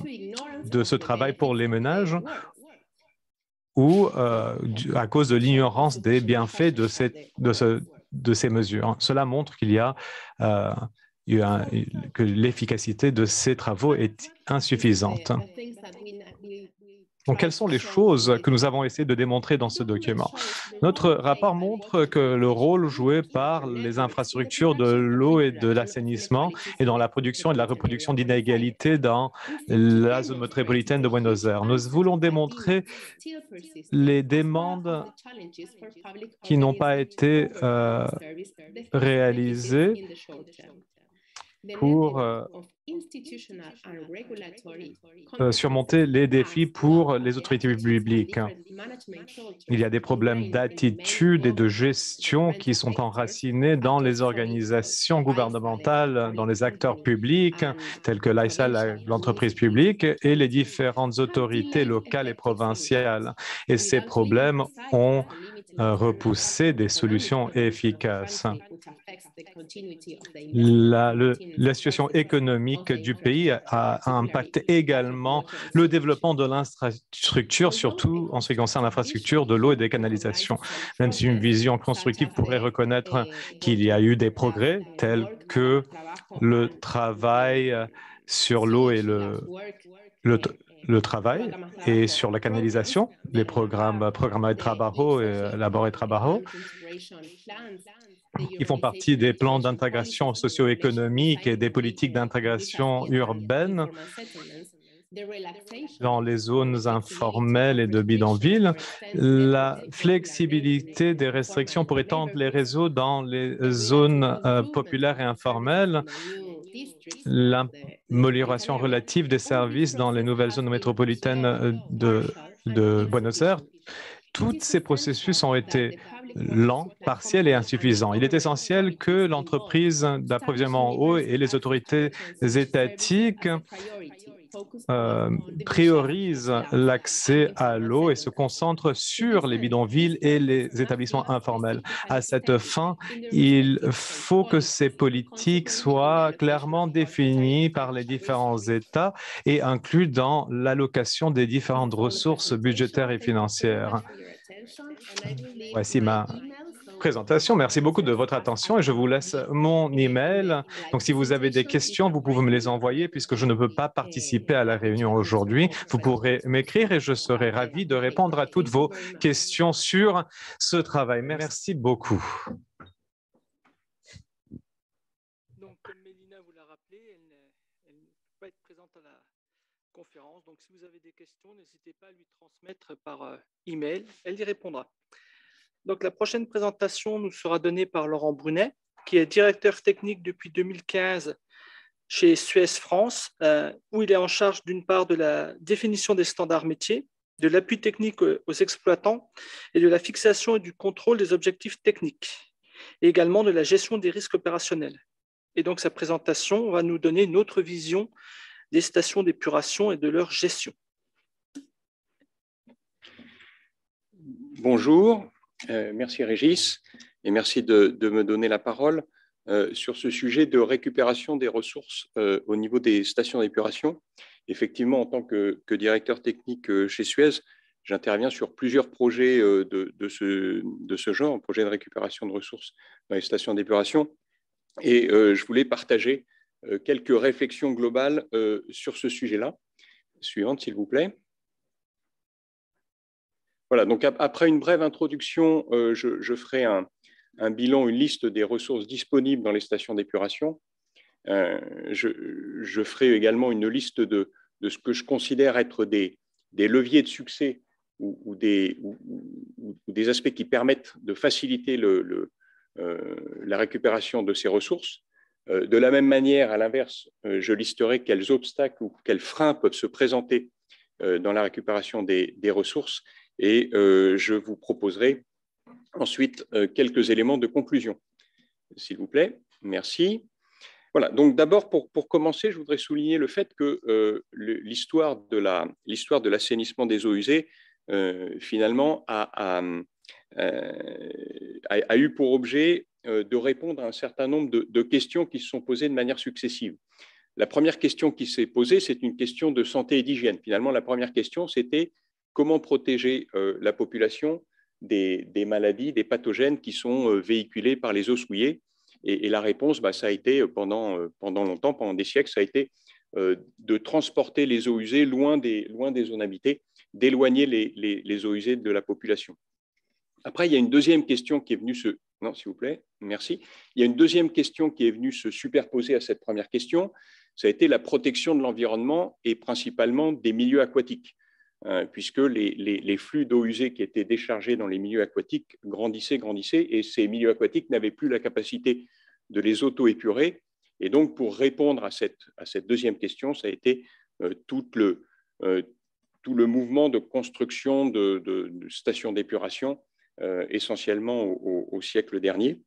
ce travail pour les ménages, ou à cause de l'ignorance des bienfaits de ces mesures. Cela montre qu'il y a que l'efficacité de ces travaux est insuffisante. Donc, quelles sont les choses que nous avons essayé de démontrer dans ce document? Notre rapport montre que le rôle joué par les infrastructures de l'eau et de l'assainissement et dans la production et la reproduction d'inégalités dans la zone métropolitaine de Buenos Aires. Nous voulons démontrer les demandes qui n'ont pas été réalisées pour surmonter les défis pour les autorités publiques. Il y a des problèmes d'attitude et de gestion qui sont enracinés dans les organisations gouvernementales, dans les acteurs publics, tels que l'AISA, l'entreprise publique, et les différentes autorités locales et provinciales. Et ces problèmes ont repoussé des solutions efficaces. La situation économique du pays a impacté également le développement de l'infrastructure, surtout en ce qui concerne l'infrastructure de l'eau et des canalisations. Même si une vision constructive pourrait reconnaître qu'il y a eu des progrès, tels que le travail sur l'eau et le travail et sur la canalisation, les programmes de Trabajo et Labor et Trabajo, qui font partie des plans d'intégration socio-économique et des politiques d'intégration urbaine dans les zones informelles et de bidonvilles. La flexibilité des restrictions pour étendre les réseaux dans les zones populaires et informelles, l'amélioration relative des services dans les nouvelles zones métropolitaines de Buenos Aires, tous ces processus ont été lents, partiels et insuffisants. Il est essentiel que l'entreprise d'approvisionnement en eau et les autorités étatiques priorisent l'accès à l'eau et se concentrent sur les bidonvilles et les établissements informels. À cette fin, il faut que ces politiques soient clairement définies par les différents États et incluses dans l'allocation des différentes ressources budgétaires et financières. Voici ma présentation. Merci beaucoup de votre attention et je vous laisse mon email. Donc, si vous avez des questions, vous pouvez me les envoyer puisque je ne peux pas participer à la réunion aujourd'hui. Vous pourrez m'écrire et je serai ravi de répondre à toutes vos questions sur ce travail. Merci beaucoup. Donc, comme Mélina vous l'a rappelé, elle ne peut pas être présente à la conférence. Donc, si vous avez des questions, n'hésitez pas à lui transmettre par email. Elle y répondra. Donc, la prochaine présentation nous sera donnée par Laurent Brunet, qui est directeur technique depuis 2015 chez Suez France, où il est en charge d'une part de la définition des standards métiers, de l'appui technique aux exploitants et de la fixation et du contrôle des objectifs techniques, et également de la gestion des risques opérationnels. Et donc, sa présentation va nous donner une autre vision des stations d'épuration et de leur gestion. Bonjour. Merci Régis et merci de me donner la parole sur ce sujet de récupération des ressources au niveau des stations d'épuration. Effectivement, en tant que directeur technique chez Suez, j'interviens sur plusieurs projets de ce genre, projets de récupération de ressources dans les stations d'épuration. Et je voulais partager quelques réflexions globales sur ce sujet-là. Suivante, s'il vous plaît. Voilà, donc après une brève introduction, je ferai un bilan, une liste des ressources disponibles dans les stations d'épuration. Je ferai également une liste de ce que je considère être des leviers de succès ou des aspects qui permettent de faciliter la récupération de ces ressources. De la même manière, à l'inverse, je listerai quels obstacles ou quels freins peuvent se présenter dans la récupération des ressources. Et je vous proposerai ensuite quelques éléments de conclusion. S'il vous plaît, merci. Voilà, donc d'abord, pour commencer, je voudrais souligner le fait que l'histoire de l'assainissement des eaux usées, finalement, a eu pour objet de répondre à un certain nombre de questions qui se sont posées de manière successive. La première question qui s'est posée, c'est une question de santé et d'hygiène. Finalement, la première question, c'était comment protéger la population des maladies, des pathogènes qui sont véhiculés par les eaux souillées. Et la réponse, ça a été pendant longtemps, pendant des siècles, ça a été de transporter les eaux usées loin des zones habitées, d'éloigner les eaux usées de la population. Après, il y a une deuxième question qui est venue se... Non, s'il vous plaît, merci. Il y a une deuxième question qui est venue se superposer à cette première question. Ça a été la protection de l'environnement et principalement des milieux aquatiques. Puisque les flux d'eau usée qui étaient déchargés dans les milieux aquatiques grandissaient, et ces milieux aquatiques n'avaient plus la capacité de les auto-épurer Et donc, pour répondre à cette deuxième question, ça a été tout le mouvement de construction de stations d'épuration, essentiellement au siècle dernier.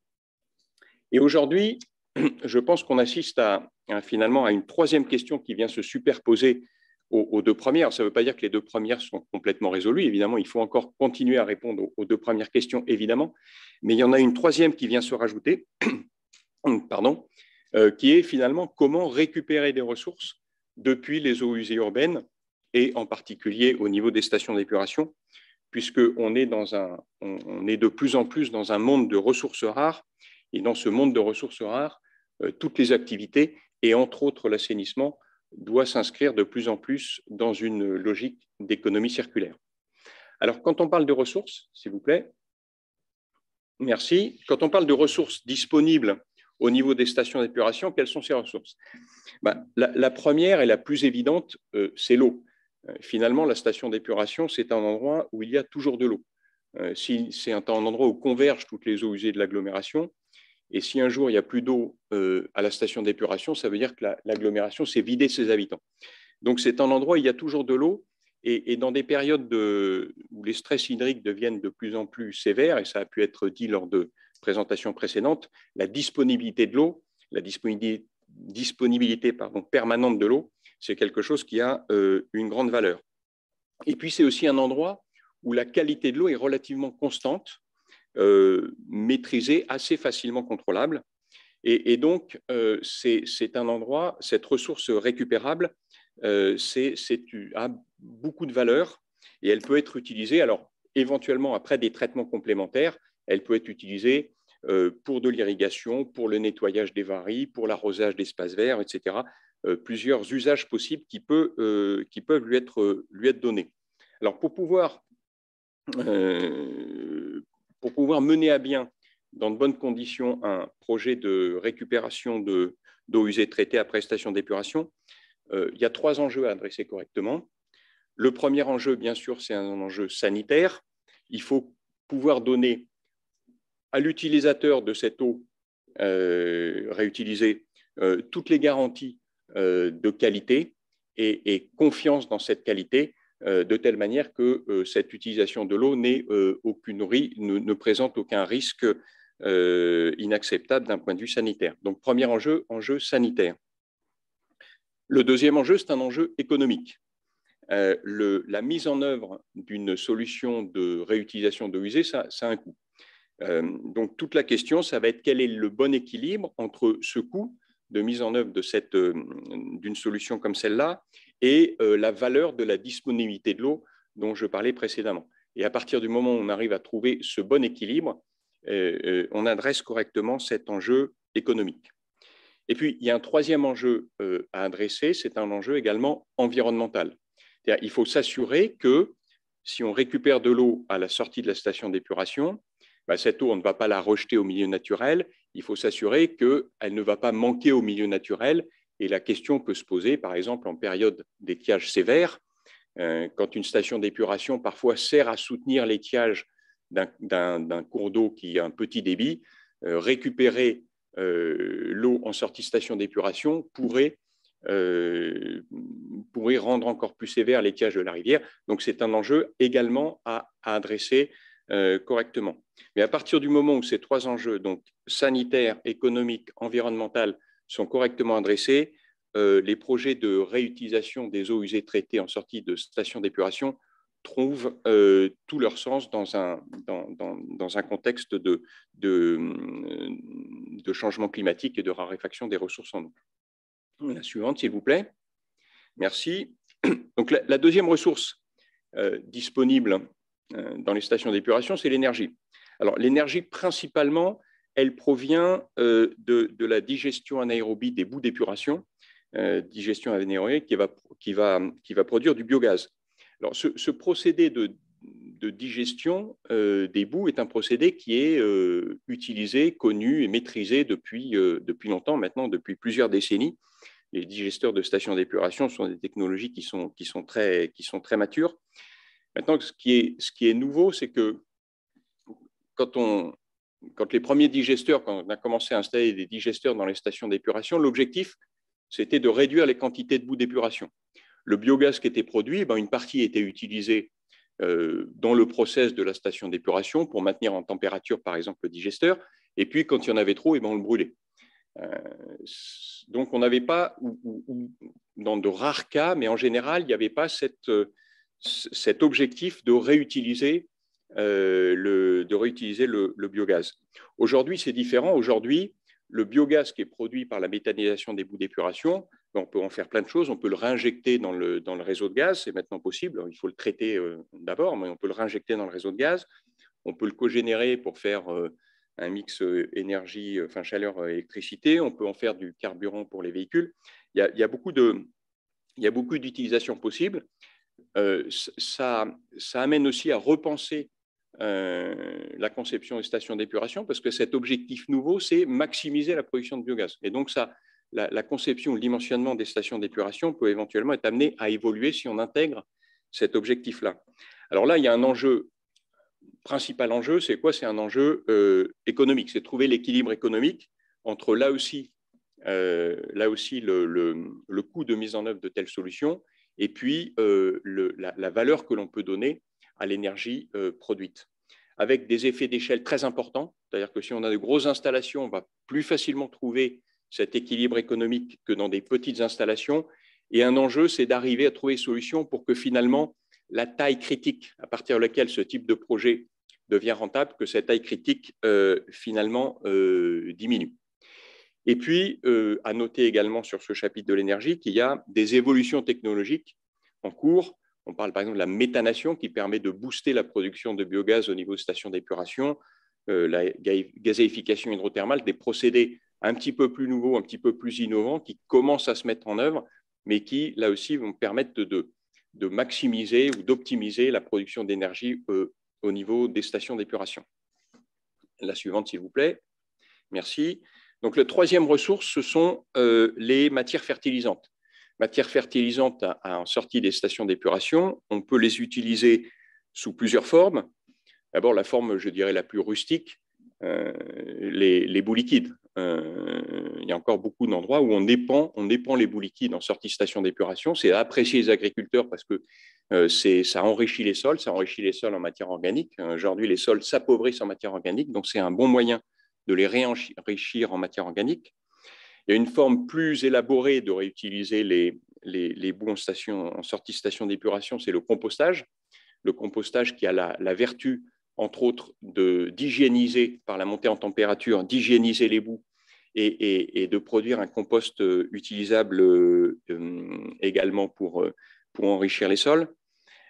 Et aujourd'hui, je pense qu'on assiste finalement à une troisième question qui vient se superposer aux deux premières. Ça ne veut pas dire que les deux premières sont complètement résolues. Évidemment, il faut encore continuer à répondre aux deux premières questions, évidemment. Mais il y en a une troisième qui vient se rajouter, pardon, qui est finalement comment récupérer des ressources depuis les eaux usées urbaines et en particulier au niveau des stations d'épuration, puisqu'on est, on est de plus en plus dans un monde de ressources rares. Et dans ce monde de ressources rares, toutes les activités, et entre autres l'assainissement, doit s'inscrire de plus en plus dans une logique d'économie circulaire. Alors, quand on parle de ressources, s'il vous plaît, merci. Quand on parle de ressources disponibles au niveau des stations d'épuration, quelles sont ces ressources? La première et la plus évidente, c'est l'eau. Finalement, la station d'épuration, c'est un endroit où il y a toujours de l'eau. C'est un endroit où convergent toutes les eaux usées de l'agglomération. Et si un jour il n'y a plus d'eau à la station d'épuration, ça veut dire que l'agglomération s'est vidée de ses habitants. Donc c'est un endroit où il y a toujours de l'eau, et dans des périodes où les stress hydriques deviennent de plus en plus sévères, et ça a pu être dit lors de présentations précédentes, la disponibilité de l'eau, la disponibilité permanente de l'eau, c'est quelque chose qui a une grande valeur. Et puis c'est aussi un endroit où la qualité de l'eau est relativement constante, maîtrisée, assez facilement contrôlable. Et donc, c'est un endroit, cette ressource récupérable, a beaucoup de valeur et elle peut être utilisée, alors éventuellement après des traitements complémentaires, elle peut être utilisée pour de l'irrigation, pour le nettoyage des varies, pour l'arrosage d'espaces verts, etc. Plusieurs usages possibles qui peuvent lui être donnés. Alors, pour pouvoir mener à bien, dans de bonnes conditions, un projet de récupération d'eau usée traitée après station d'épuration, il y a 3 enjeux à adresser correctement. Le premier enjeu, bien sûr, c'est un enjeu sanitaire. Il faut pouvoir donner à l'utilisateur de cette eau réutilisée toutes les garanties de qualité et confiance dans cette qualité, de telle manière que cette utilisation de l'eau ne présente aucun risque inacceptable d'un point de vue sanitaire. Donc, premier enjeu sanitaire. Le deuxième enjeu, c'est un enjeu économique. La mise en œuvre d'une solution de réutilisation d'eau usée, ça a un coût. Donc, toute la question, ça va être quel est le bon équilibre entre ce coût de mise en œuvre d'une solution comme celle-là et la valeur de la disponibilité de l'eau dont je parlais précédemment. Et à partir du moment où on arrive à trouver ce bon équilibre, on adresse correctement cet enjeu économique. Et puis, il y a un troisième enjeu à adresser, c'est un enjeu également environnemental. Il faut s'assurer que si on récupère de l'eau à la sortie de la station d'épuration, cette eau, on ne va pas la rejeter au milieu naturel. Il faut s'assurer qu'elle ne va pas manquer au milieu naturel. Et la question peut se poser, par exemple, en période d'étiage sévère, quand une station d'épuration parfois sert à soutenir l'étiage d'un cours d'eau qui a un petit débit, récupérer l'eau en sortie de station d'épuration pourrait rendre encore plus sévère l'étiage de la rivière. Donc, c'est un enjeu également à adresser correctement. Mais à partir du moment où ces 3 enjeux, donc sanitaire, économique, environnemental, sont correctement adressés, les projets de réutilisation des eaux usées traitées en sortie de station d'épuration trouvent tout leur sens dans un contexte de changement climatique et de raréfaction des ressources en eau. La suivante, s'il vous plaît. Merci. Donc, la deuxième ressource disponible dans les stations d'épuration, c'est l'énergie. Alors, l'énergie, principalement, elle provient de la digestion anaérobie des boues d'épuration, digestion anaérobie qui va produire du biogaz. Alors, ce procédé de digestion des boues est un procédé qui est utilisé, connu et maîtrisé depuis longtemps, maintenant depuis plusieurs décennies. Les digesteurs de stations d'épuration sont des technologies qui sont très matures. Maintenant, ce qui est nouveau, c'est que quand on quand les premiers digesteurs, quand on a commencé à installer des digesteurs dans les stations d'épuration, l'objectif, c'était de réduire les quantités de boue d'épuration. Le biogaz qui était produit, une partie était utilisée dans le process de la station d'épuration pour maintenir en température, par exemple, le digesteur. Et puis, quand il y en avait trop, on le brûlait. Donc, on n'avait pas, dans de rares cas, mais en général, il n'y avait pas cet objectif de réutiliser le biogaz. Aujourd'hui, c'est différent. Aujourd'hui, le biogaz qui est produit par la méthanisation des boues d'épuration, on peut en faire plein de choses. On peut le réinjecter dans le réseau de gaz. C'est maintenant possible. Il faut le traiter d'abord, mais on peut le réinjecter dans le réseau de gaz. On peut le cogénérer pour faire un mix énergie, chaleur, électricité. On peut en faire du carburant pour les véhicules. Il y a beaucoup d'utilisations possibles. Ça amène aussi à repenser la conception des stations d'épuration, parce que cet objectif nouveau, c'est maximiser la production de biogaz. Et donc, la conception ou le dimensionnement des stations d'épuration peut éventuellement être amené à évoluer si on intègre cet objectif-là. Alors là, il y a un enjeu, principal enjeu, c'est quoi? C'est un enjeu économique, c'est trouver l'équilibre économique entre là aussi le coût de mise en œuvre de telles solutions et puis la valeur que l'on peut donner à l'énergie produite, avec des effets d'échelle très importants. C'est-à-dire que si on a de grosses installations, on va plus facilement trouver cet équilibre économique que dans des petites installations. Et un enjeu, c'est d'arriver à trouver des solutions pour que finalement, la taille critique à partir de laquelle ce type de projet devient rentable, que cette taille critique finalement diminue. Et puis, à noter également sur ce chapitre de l'énergie qu'il y a des évolutions technologiques en cours. On parle par exemple de la méthanation qui permet de booster la production de biogaz au niveau de stations d'épuration, la gazéification hydrothermale, des procédés un petit peu plus nouveaux, un petit peu plus innovants qui commencent à se mettre en œuvre, mais qui, là aussi, vont permettre de maximiser ou d'optimiser la production d'énergie au niveau des stations d'épuration. La suivante, s'il vous plaît. Merci. Donc, la troisième ressource, ce sont les matières fertilisantes. Matières fertilisantes en sortie des stations d'épuration, on peut les utiliser sous plusieurs formes. D'abord, la forme, je dirais, la plus rustique, les boues liquides. Il y a encore beaucoup d'endroits où on épand les boues liquides en sortie de station d'épuration. C'est apprécié les agriculteurs parce que ça enrichit les sols en matière organique. Aujourd'hui, les sols s'appauvrissent en matière organique, donc c'est un bon moyen de les réenrichir en matière organique. Il y a une forme plus élaborée de réutiliser les boues en sortie de station d'épuration, c'est le compostage. Le compostage qui a la vertu, entre autres, d'hygiéniser par la montée en température, d'hygiéniser les boues et de produire un compost utilisable également pour enrichir les sols.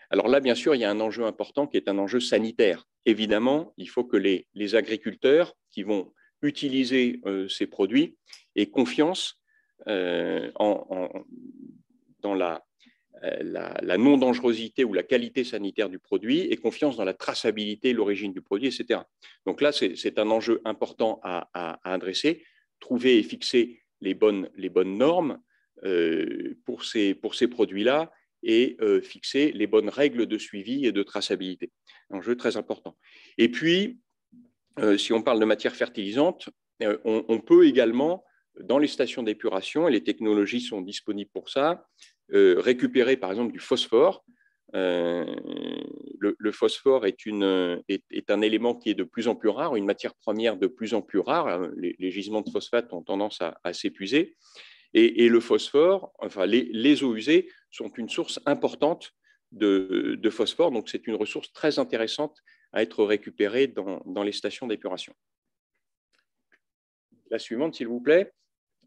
Alors là, bien sûr, il y a un enjeu important qui est un enjeu sanitaire. Évidemment, il faut que les agriculteurs qui vont utiliser ces produits aient confiance dans la non-dangerosité ou la qualité sanitaire du produit et confiance dans la traçabilité, l'origine du produit, etc. Donc là, c'est un enjeu important à adresser, trouver et fixer les bonnes normes pour ces produits-là et fixer les bonnes règles de suivi et de traçabilité. Un enjeu très important. Et puis, si on parle de matières fertilisantes, on peut également, dans les stations d'épuration, et les technologies sont disponibles pour ça, récupérer par exemple du phosphore. Le phosphore est un élément qui est de plus en plus rare, une matière première de plus en plus rare. Les gisements de phosphate ont tendance à s'épuiser. Et le phosphore, enfin les eaux usées, sont une source importante de phosphore. Donc, c'est une ressource très intéressante à être récupérée dans les stations d'épuration. La suivante, s'il vous plaît.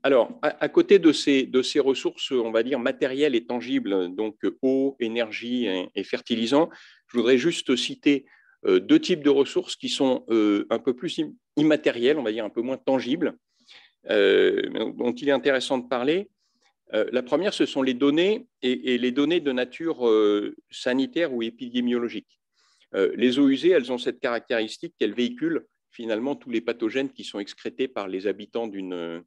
Alors, à côté de ces ressources, on va dire, matérielles et tangibles, donc eau, énergie et fertilisants, je voudrais juste citer deux types de ressources qui sont un peu plus immatérielles, on va dire un peu moins tangibles, dont il est intéressant de parler. La première, ce sont les données et les données de nature sanitaire ou épidémiologique. Les eaux usées, elles ont cette caractéristique qu'elles véhiculent finalement tous les pathogènes qui sont excrétés par les habitants d'une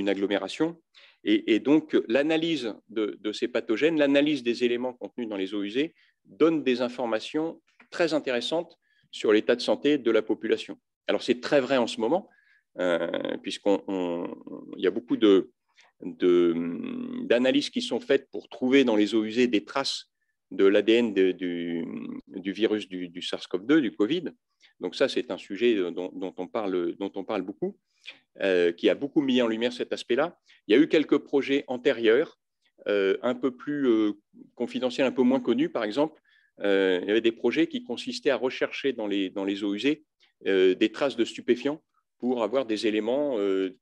agglomération. Et donc, l'analyse de ces pathogènes, l'analyse des éléments contenus dans les eaux usées donne des informations très intéressantes sur l'état de santé de la population. Alors, c'est très vrai en ce moment, puisqu'il y a beaucoup d'analyses qui sont faites pour trouver dans les eaux usées des traces de l'ADN du virus du SARS-CoV-2, du Covid. Donc ça, c'est un sujet dont on parle beaucoup, qui a beaucoup mis en lumière cet aspect-là. Il y a eu quelques projets antérieurs, un peu plus confidentiels, un peu moins connus. Par exemple, il y avait des projets qui consistaient à rechercher dans les eaux usées des traces de stupéfiants pour avoir des éléments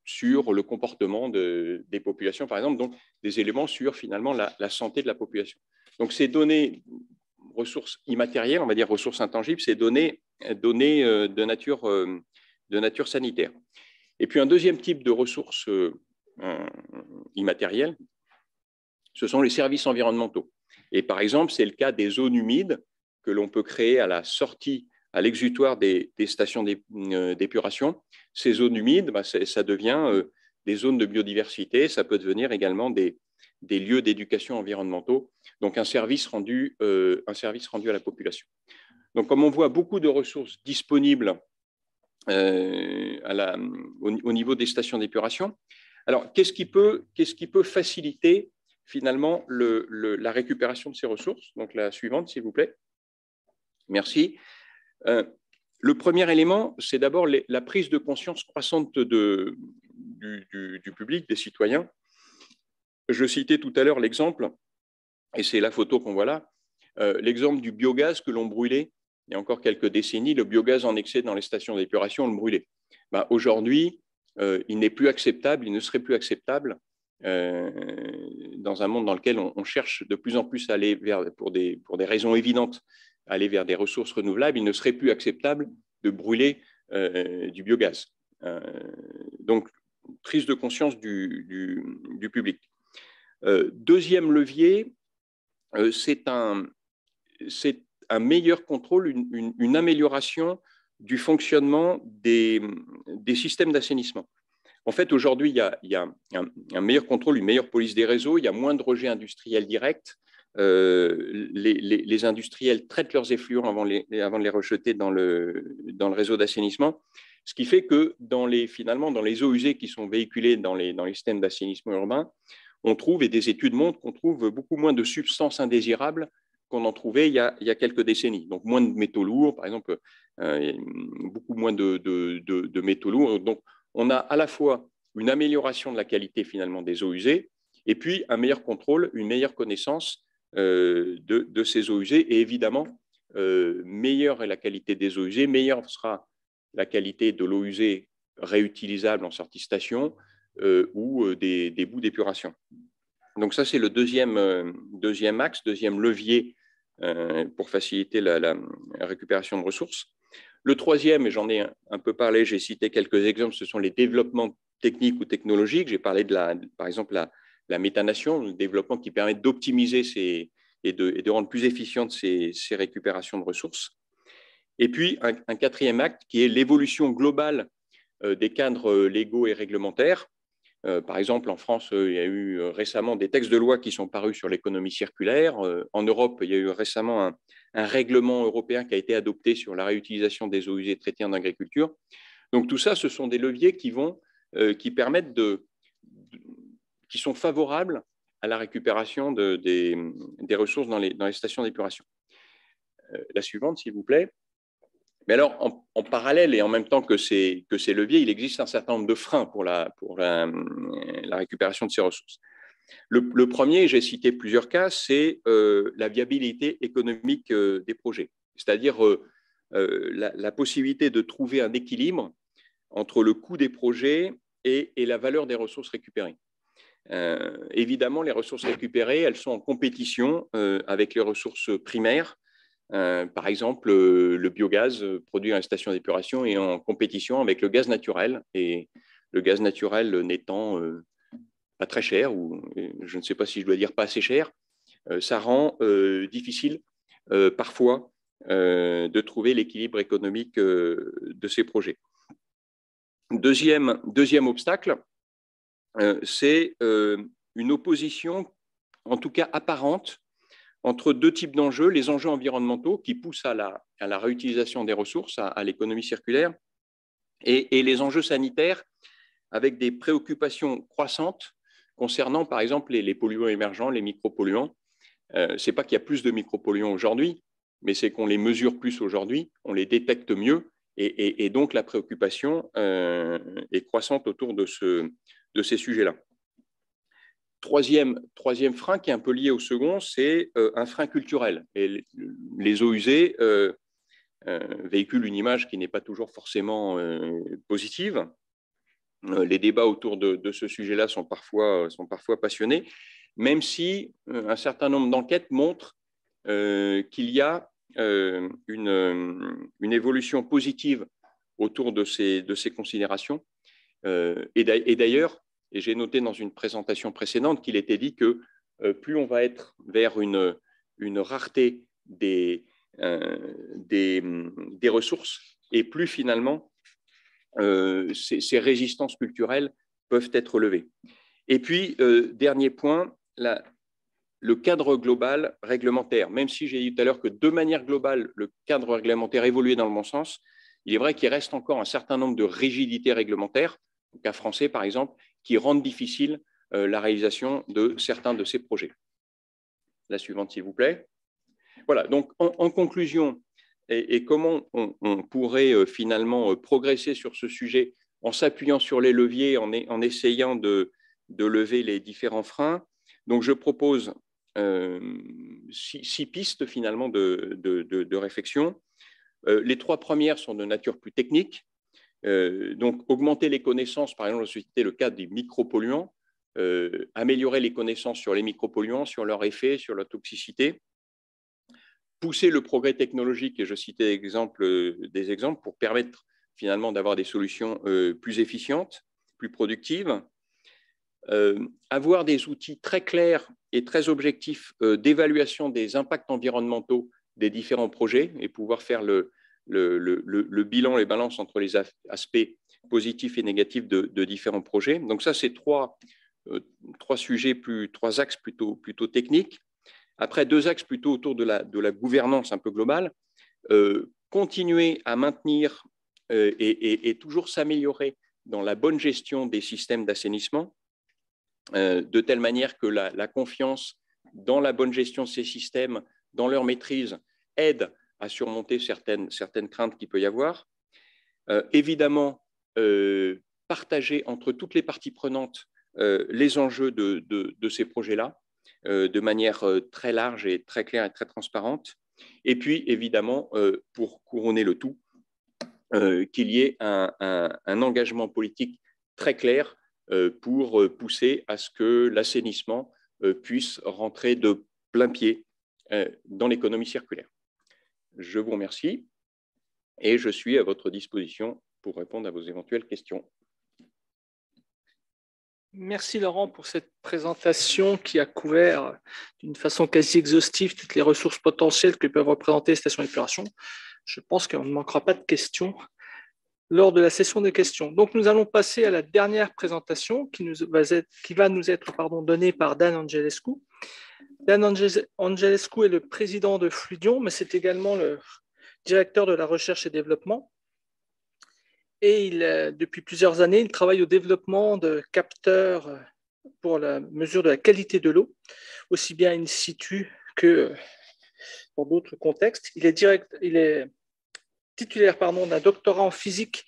sur le comportement des populations, par exemple, donc des éléments sur finalement la santé de la population. Donc ces données, ressources immatérielles, on va dire ressources intangibles, ces données de nature sanitaire. Et puis un deuxième type de ressources immatérielles, ce sont les services environnementaux. Et par exemple, c'est le cas des zones humides que l'on peut créer à la sortie, à l'exutoire des stations d'épuration. Ces zones humides, ça devient des zones de biodiversité, ça peut devenir également des lieux d'éducation environnementaux, donc un service rendu à la population. Donc, comme on voit beaucoup de ressources disponibles au niveau des stations d'épuration, alors qu'est-ce qui peut faciliter finalement la récupération de ces ressources? Donc, la suivante, s'il vous plaît. Merci. Le premier élément, c'est d'abord la prise de conscience croissante du public, des citoyens. Je citais tout à l'heure l'exemple, et c'est la photo qu'on voit là, l'exemple du biogaz que l'on brûlait il y a encore quelques décennies. Le biogaz en excès dans les stations d'épuration, on le brûlait. Aujourd'hui, il n'est plus acceptable, il ne serait plus acceptable dans un monde dans lequel on cherche de plus en plus à aller pour des raisons évidentes, aller vers des ressources renouvelables, il ne serait plus acceptable de brûler du biogaz. Donc, prise de conscience du public. Deuxième levier, c'est un meilleur contrôle, une amélioration du fonctionnement des systèmes d'assainissement. En fait, aujourd'hui, il y a un meilleur contrôle, une meilleure police des réseaux, il y a moins de rejets industriels directs. Les industriels traitent leurs effluents avant de les rejeter dans le réseau d'assainissement, ce qui fait que finalement, dans les eaux usées qui sont véhiculées dans les systèmes d'assainissement urbain, on trouve, et des études montrent qu'on trouve beaucoup moins de substances indésirables qu'on en trouvait il y a quelques décennies. Donc, moins de métaux lourds, par exemple, beaucoup moins de métaux lourds. Donc, on a à la fois une amélioration de la qualité finalement des eaux usées et puis un meilleur contrôle, une meilleure connaissance de ces eaux usées. Et évidemment, meilleure est la qualité des eaux usées, meilleure sera la qualité de l'eau usée réutilisable en sortie station ou des boues d'épuration. Donc ça, c'est le deuxième axe, deuxième levier pour faciliter la récupération de ressources. Le troisième, et j'en ai un peu parlé, j'ai cité quelques exemples, ce sont les développements techniques ou technologiques. J'ai parlé par exemple, la méthanation, le développement qui permet d'optimiser et de rendre plus efficientes ces récupérations de ressources. Et puis, un quatrième acte qui est l'évolution globale des cadres légaux et réglementaires. Par exemple, en France, il y a eu récemment des textes de loi qui sont parus sur l'économie circulaire. En Europe, il y a eu récemment un règlement européen qui a été adopté sur la réutilisation des eaux usées traitées en agriculture. Donc tout ça, ce sont des leviers qui permettent qui sont favorables à la récupération des ressources dans les stations d'épuration. La suivante, s'il vous plaît. Mais alors, en parallèle et en même temps que ces leviers, il existe un certain nombre de freins pour la récupération de ces ressources. Le premier, j'ai cité plusieurs cas, c'est la viabilité économique des projets, c'est-à-dire la possibilité de trouver un équilibre entre le coût des projets et la valeur des ressources récupérées. Évidemment, les ressources récupérées, elles sont en compétition avec les ressources primaires. Par exemple, le biogaz produit à une station d'épuration est en compétition avec le gaz naturel, et le gaz naturel n'étant pas très cher, ou je ne sais pas si je dois dire pas assez cher, ça rend difficile parfois de trouver l'équilibre économique de ces projets. Deuxième obstacle, c'est une opposition, en tout cas apparente, entre deux types d'enjeux, les enjeux environnementaux qui poussent à la réutilisation des ressources, à l'économie circulaire, et les enjeux sanitaires avec des préoccupations croissantes concernant, par exemple, les polluants émergents, les micropolluants. Ce n'est pas qu'il y a plus de micropolluants aujourd'hui, mais c'est qu'on les mesure plus aujourd'hui, on les détecte mieux, et donc la préoccupation est croissante autour de ces sujets-là. Troisième frein qui est un peu lié au second, c'est un frein culturel. Et les eaux usées véhiculent une image qui n'est pas toujours forcément positive. Les débats autour de ce sujet-là sont parfois passionnés, même si un certain nombre d'enquêtes montrent qu'il y a une évolution positive autour de ces considérations. Et d'ailleurs, et j'ai noté dans une présentation précédente qu'il était dit que plus on va être vers une rareté des ressources, et plus finalement ces résistances culturelles peuvent être levées. Et puis, dernier point, le cadre global réglementaire. Même si j'ai dit tout à l'heure que de manière globale, le cadre réglementaire évoluait dans le bon sens, il est vrai qu'il reste encore un certain nombre de rigidités réglementaires, au cas français par exemple, qui rendent difficile la réalisation de certains de ces projets. La suivante, s'il vous plaît. Voilà, donc en conclusion, et comment on pourrait finalement progresser sur ce sujet en s'appuyant sur les leviers, en essayant de lever les différents freins. Donc, je propose 6 pistes finalement de réflexion. Les 3 premières sont de nature plus technique. Donc, augmenter les connaissances, par exemple, je citais le cas des micropolluants, améliorer les connaissances sur les micropolluants, sur leur effet, sur leur toxicité, pousser le progrès technologique, et je citais des exemples pour permettre finalement d'avoir des solutions plus efficientes, plus productives, avoir des outils très clairs et très objectifs d'évaluation des impacts environnementaux des différents projets et pouvoir faire le bilan, les balances entre les aspects positifs et négatifs de différents projets. Donc ça, c'est 3 sujets, 3 axes plutôt techniques. Après, 2 axes plutôt autour de la gouvernance un peu globale. Continuer à maintenir et toujours s'améliorer dans la bonne gestion des systèmes d'assainissement, de telle manière que la confiance dans la bonne gestion de ces systèmes, dans leur maîtrise, aide à surmonter certaines craintes qu'il peut y avoir. Évidemment, partager entre toutes les parties prenantes les enjeux de ces projets-là de manière très large et très claire et très transparente. Et puis, évidemment, pour couronner le tout, qu'il y ait un engagement politique très clair pour pousser à ce que l'assainissement puisse rentrer de plein pied dans l'économie circulaire. Je vous remercie et je suis à votre disposition pour répondre à vos éventuelles questions. Merci Laurent pour cette présentation qui a couvert d'une façon quasi exhaustive toutes les ressources potentielles que peuvent représenter les stations d'épuration. Je pense qu'on ne manquera pas de questions lors de la session de questions. Donc nous allons passer à la dernière présentation qui va nous être donnée par Dan Angelescu. Dan Angelescu est le président de Fluidion, mais c'est également le directeur de la recherche et développement. Et depuis plusieurs années, il travaille au développement de capteurs pour la mesure de la qualité de l'eau, aussi bien in situ que dans d'autres contextes. Il est titulaire d'un doctorat en physique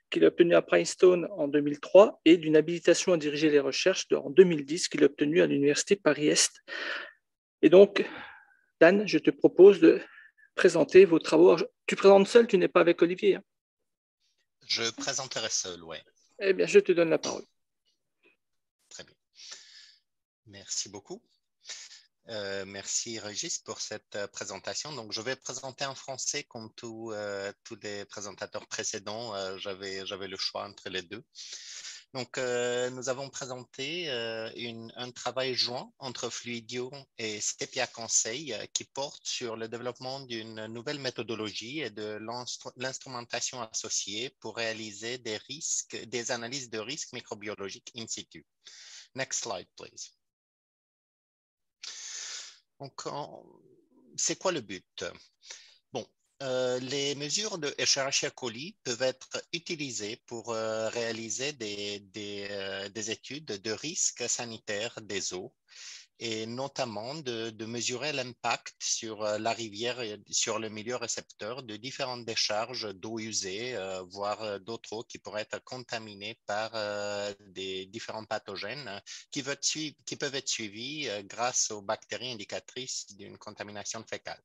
qu'il a obtenu à Princeton en 2003 et d'une habilitation à diriger les recherches en 2010 qu'il a obtenue à l'Université Paris-Est. Et donc, Dan, je te propose de présenter vos travaux. Tu présentes seul, tu n'es pas avec Olivier, hein? Je présenterai seul, oui. Eh bien, je te donne la parole. Très bien. Merci beaucoup. Merci Régis pour cette présentation. Donc, je vais présenter en français comme tous les présentateurs précédents. J'avais le choix entre les deux. Donc, nous avons présenté un travail joint entre Fluidion et Sepia Conseil qui porte sur le développement d'une nouvelle méthodologie et de l'instrumentation associée pour réaliser des analyses de risques microbiologiques in situ. Next slide, please. Donc, c'est quoi le but? Bon, les mesures de Escherichia coli peuvent être utilisées pour réaliser des études de risque sanitaire des eaux et notamment de mesurer l'impact sur la rivière et sur le milieu récepteur de différentes décharges d'eau usée, voire d'autres eaux qui pourraient être contaminées par des différents pathogènes qui peuvent être suivis grâce aux bactéries indicatrices d'une contamination fécale.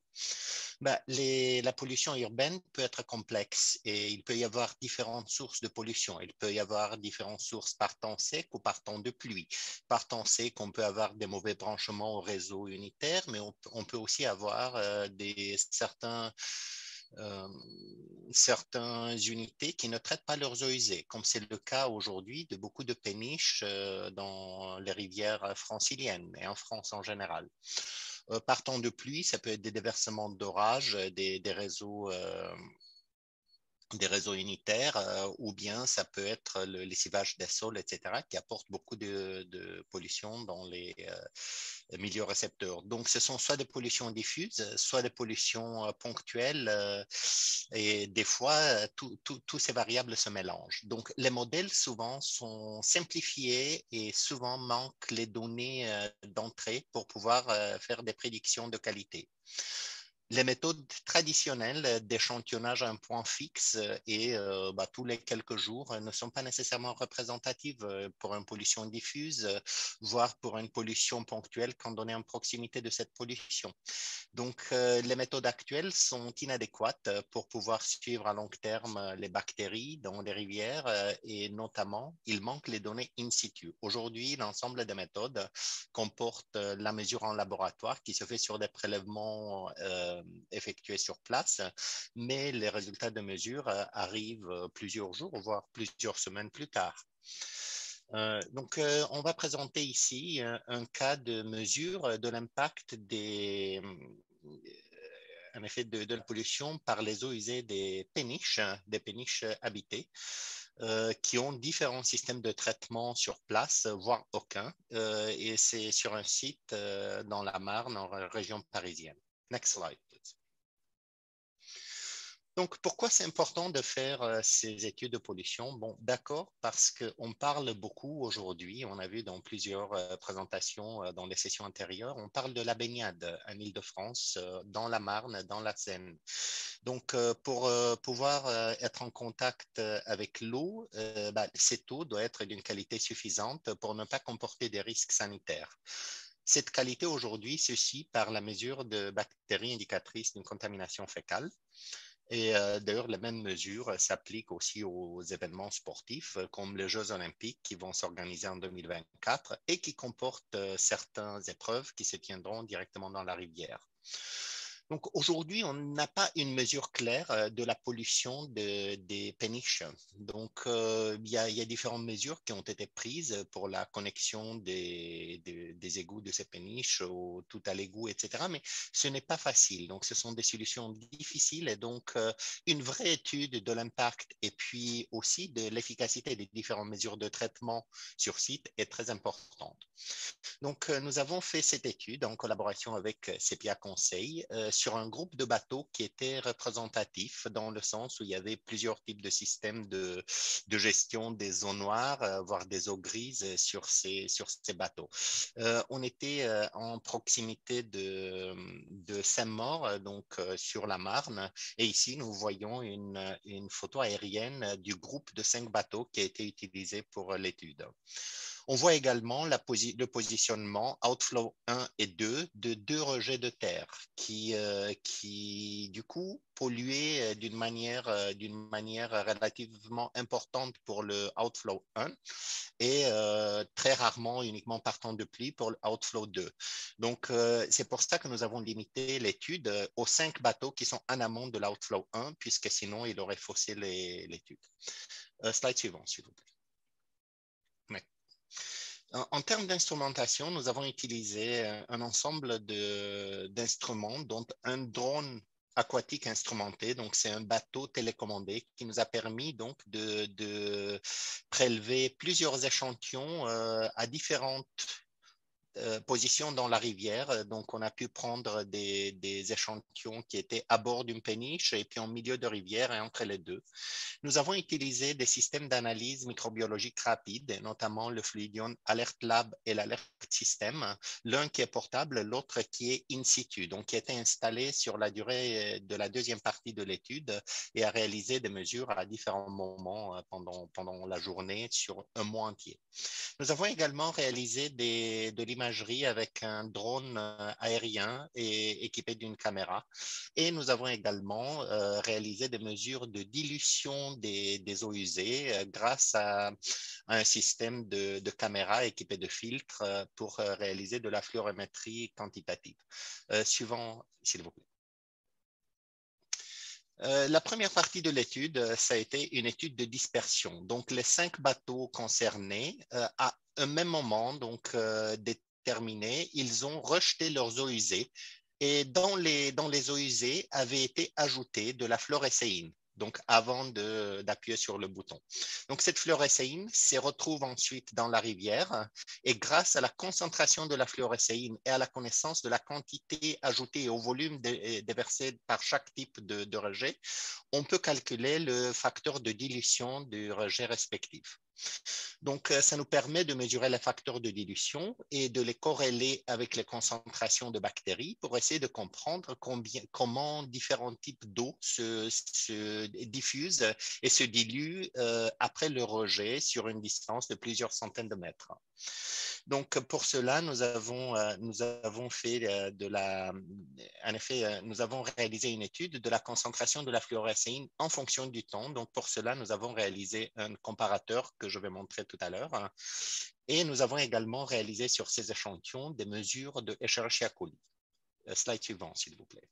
La pollution urbaine peut être complexe et il peut y avoir différentes sources de pollution. Il peut y avoir différentes sources par temps sec ou par temps de pluie. Par temps sec, on peut avoir des mauvais branchements au réseau unitaire, mais on peut aussi avoir certaines unités qui ne traitent pas leurs eaux usées, comme c'est le cas aujourd'hui de beaucoup de péniches dans les rivières franciliennes et en France en général. Par temps de pluie, ça peut être des déversements d'orage, des réseaux unitaires, ou bien ça peut être le lessivage des sols, etc., qui apporte beaucoup de pollution dans les milieux récepteurs. Donc, ce sont soit des pollutions diffuses, soit des pollutions ponctuelles, et des fois, tous ces variables se mélangent. Donc, les modèles souvent sont simplifiés et souvent manquent les données d'entrée pour pouvoir faire des prédictions de qualité. Les méthodes traditionnelles d'échantillonnage à un point fixe et tous les quelques jours ne sont pas nécessairement représentatives pour une pollution diffuse, voire pour une pollution ponctuelle quand on est en proximité de cette pollution. Donc, les méthodes actuelles sont inadéquates pour pouvoir suivre à long terme les bactéries dans les rivières et notamment, il manque les données in situ. Aujourd'hui, l'ensemble des méthodes comporte la mesure en laboratoire qui se fait sur des prélèvements effectués sur place, mais les résultats de mesure arrivent plusieurs jours, voire plusieurs semaines plus tard. Donc, on va présenter ici un cas de mesure de l'impact en effet de la pollution par les eaux usées des péniches habitées, qui ont différents systèmes de traitement sur place, voire aucun, et c'est sur un site dans la Marne, en région parisienne. Next slide, please. Donc, pourquoi c'est important de faire ces études de pollution? Bon, d'accord, parce qu'on parle beaucoup aujourd'hui, on a vu dans plusieurs présentations dans les sessions antérieures, on parle de la baignade en Île-de-France, dans la Marne, dans la Seine. Donc, pour pouvoir être en contact avec l'eau, cette eau doit être d'une qualité suffisante pour ne pas comporter des risques sanitaires. Cette qualité aujourd'hui se suit par la mesure de bactéries indicatrices d'une contamination fécale. Et d'ailleurs, la même mesure s'applique aussi aux événements sportifs comme les Jeux olympiques qui vont s'organiser en 2024 et qui comportent certaines épreuves qui se tiendront directement dans la rivière. Donc aujourd'hui, on n'a pas une mesure claire de la pollution des péniches. Donc il y a différentes mesures qui ont été prises pour la connexion des égouts de ces péniches tout à l'égout, etc. Mais ce n'est pas facile. Donc ce sont des solutions difficiles et donc une vraie étude de l'impact et puis aussi de l'efficacité des différentes mesures de traitement sur site est très importante. Donc nous avons fait cette étude en collaboration avec Sepia Conseil sur un groupe de bateaux qui était représentatif dans le sens où il y avait plusieurs types de systèmes de gestion des eaux noires, voire des eaux grises sur ces bateaux. On était en proximité de Saint-Maur, donc sur la Marne, et ici nous voyons une photo aérienne du groupe de 5 bateaux qui a été utilisé pour l'étude. On voit également le positionnement outflow 1 et 2 de 2 rejets de terre qui du coup polluaient d'une manière relativement importante pour le outflow 1 et très rarement uniquement par temps de pluie pour le outflow 2. Donc c'est pour ça que nous avons limité l'étude aux 5 bateaux qui sont en amont de l'outflow 1 puisque sinon il aurait faussé l'étude. Slide suivant, s'il vous plaît. Ouais. En termes d'instrumentation, nous avons utilisé un ensemble d'instruments, dont un drone aquatique instrumenté. Donc, c'est un bateau télécommandé qui nous a permis donc de prélever plusieurs échantillons à différentes position dans la rivière. Donc, on a pu prendre des échantillons qui étaient à bord d'une péniche et puis en milieu de rivière et entre les deux. Nous avons utilisé des systèmes d'analyse microbiologique rapide, notamment le Fluidion Alert Lab et l'Alert System, l'un qui est portable, l'autre qui est in situ, donc qui a été installé sur la durée de la deuxième partie de l'étude et a réalisé des mesures à différents moments pendant la journée sur un mois entier. Nous avons également réalisé de l'imagerie avec un drone aérien et équipé d'une caméra. Et nous avons également réalisé des mesures de dilution des eaux usées grâce à un système de caméras équipé de filtres pour réaliser de la fluorométrie quantitative. Suivant, s'il vous plaît. La première partie de l'étude, ça a été une étude de dispersion. Donc, les 5 bateaux concernés, à un même moment donc, déterminé, ils ont rejeté leurs eaux usées et dans les eaux usées avait été ajoutée de la fluorescéine, donc avant d'appuyer sur le bouton. Donc, cette fluorescéine se retrouve ensuite dans la rivière et grâce à la concentration de la fluorescéine et à la connaissance de la quantité ajoutée et au volume déversé par chaque type de rejet, on peut calculer le facteur de dilution du rejet respectif. Donc, ça nous permet de mesurer les facteurs de dilution et de les corréler avec les concentrations de bactéries pour essayer de comprendre comment différents types d'eau se diffusent et se diluent après le rejet sur une distance de plusieurs centaines de mètres. Donc, pour cela, nous avons réalisé une étude de la concentration de la fluorescéine en fonction du temps. Donc, pour cela, nous avons réalisé un comparateur que je vais montrer tout à l'heure. Et nous avons également réalisé sur ces échantillons des mesures de Escherichia coli. Slide suivant, s'il vous plaît.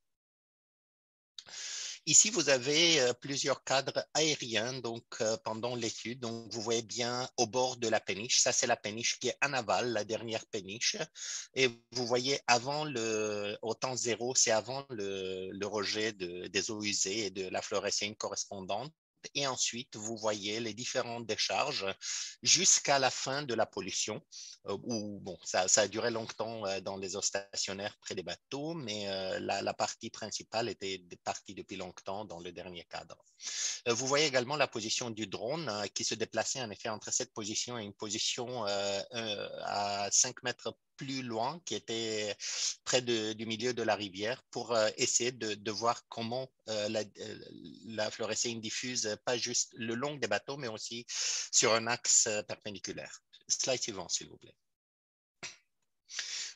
Ici, vous avez plusieurs cadres aériens donc, pendant l'étude. Donc, vous voyez bien au bord de la péniche. Ça, c'est la péniche qui est en aval, la dernière péniche. Et vous voyez au temps zéro, c'est avant le rejet des eaux usées et de la fluorescéine correspondante. Et ensuite, vous voyez les différentes décharges jusqu'à la fin de la pollution, où bon, ça a duré longtemps dans les eaux stationnaires près des bateaux, mais la partie principale était partie depuis longtemps dans le dernier cadre. Vous voyez également la position du drone qui se déplaçait en effet entre cette position et une position à 5 mètres plus loin, qui était près du milieu de la rivière, pour essayer de voir comment la fluorescéine diffuse pas juste le long des bateaux, mais aussi sur un axe perpendiculaire. Slide suivant, s'il vous plaît.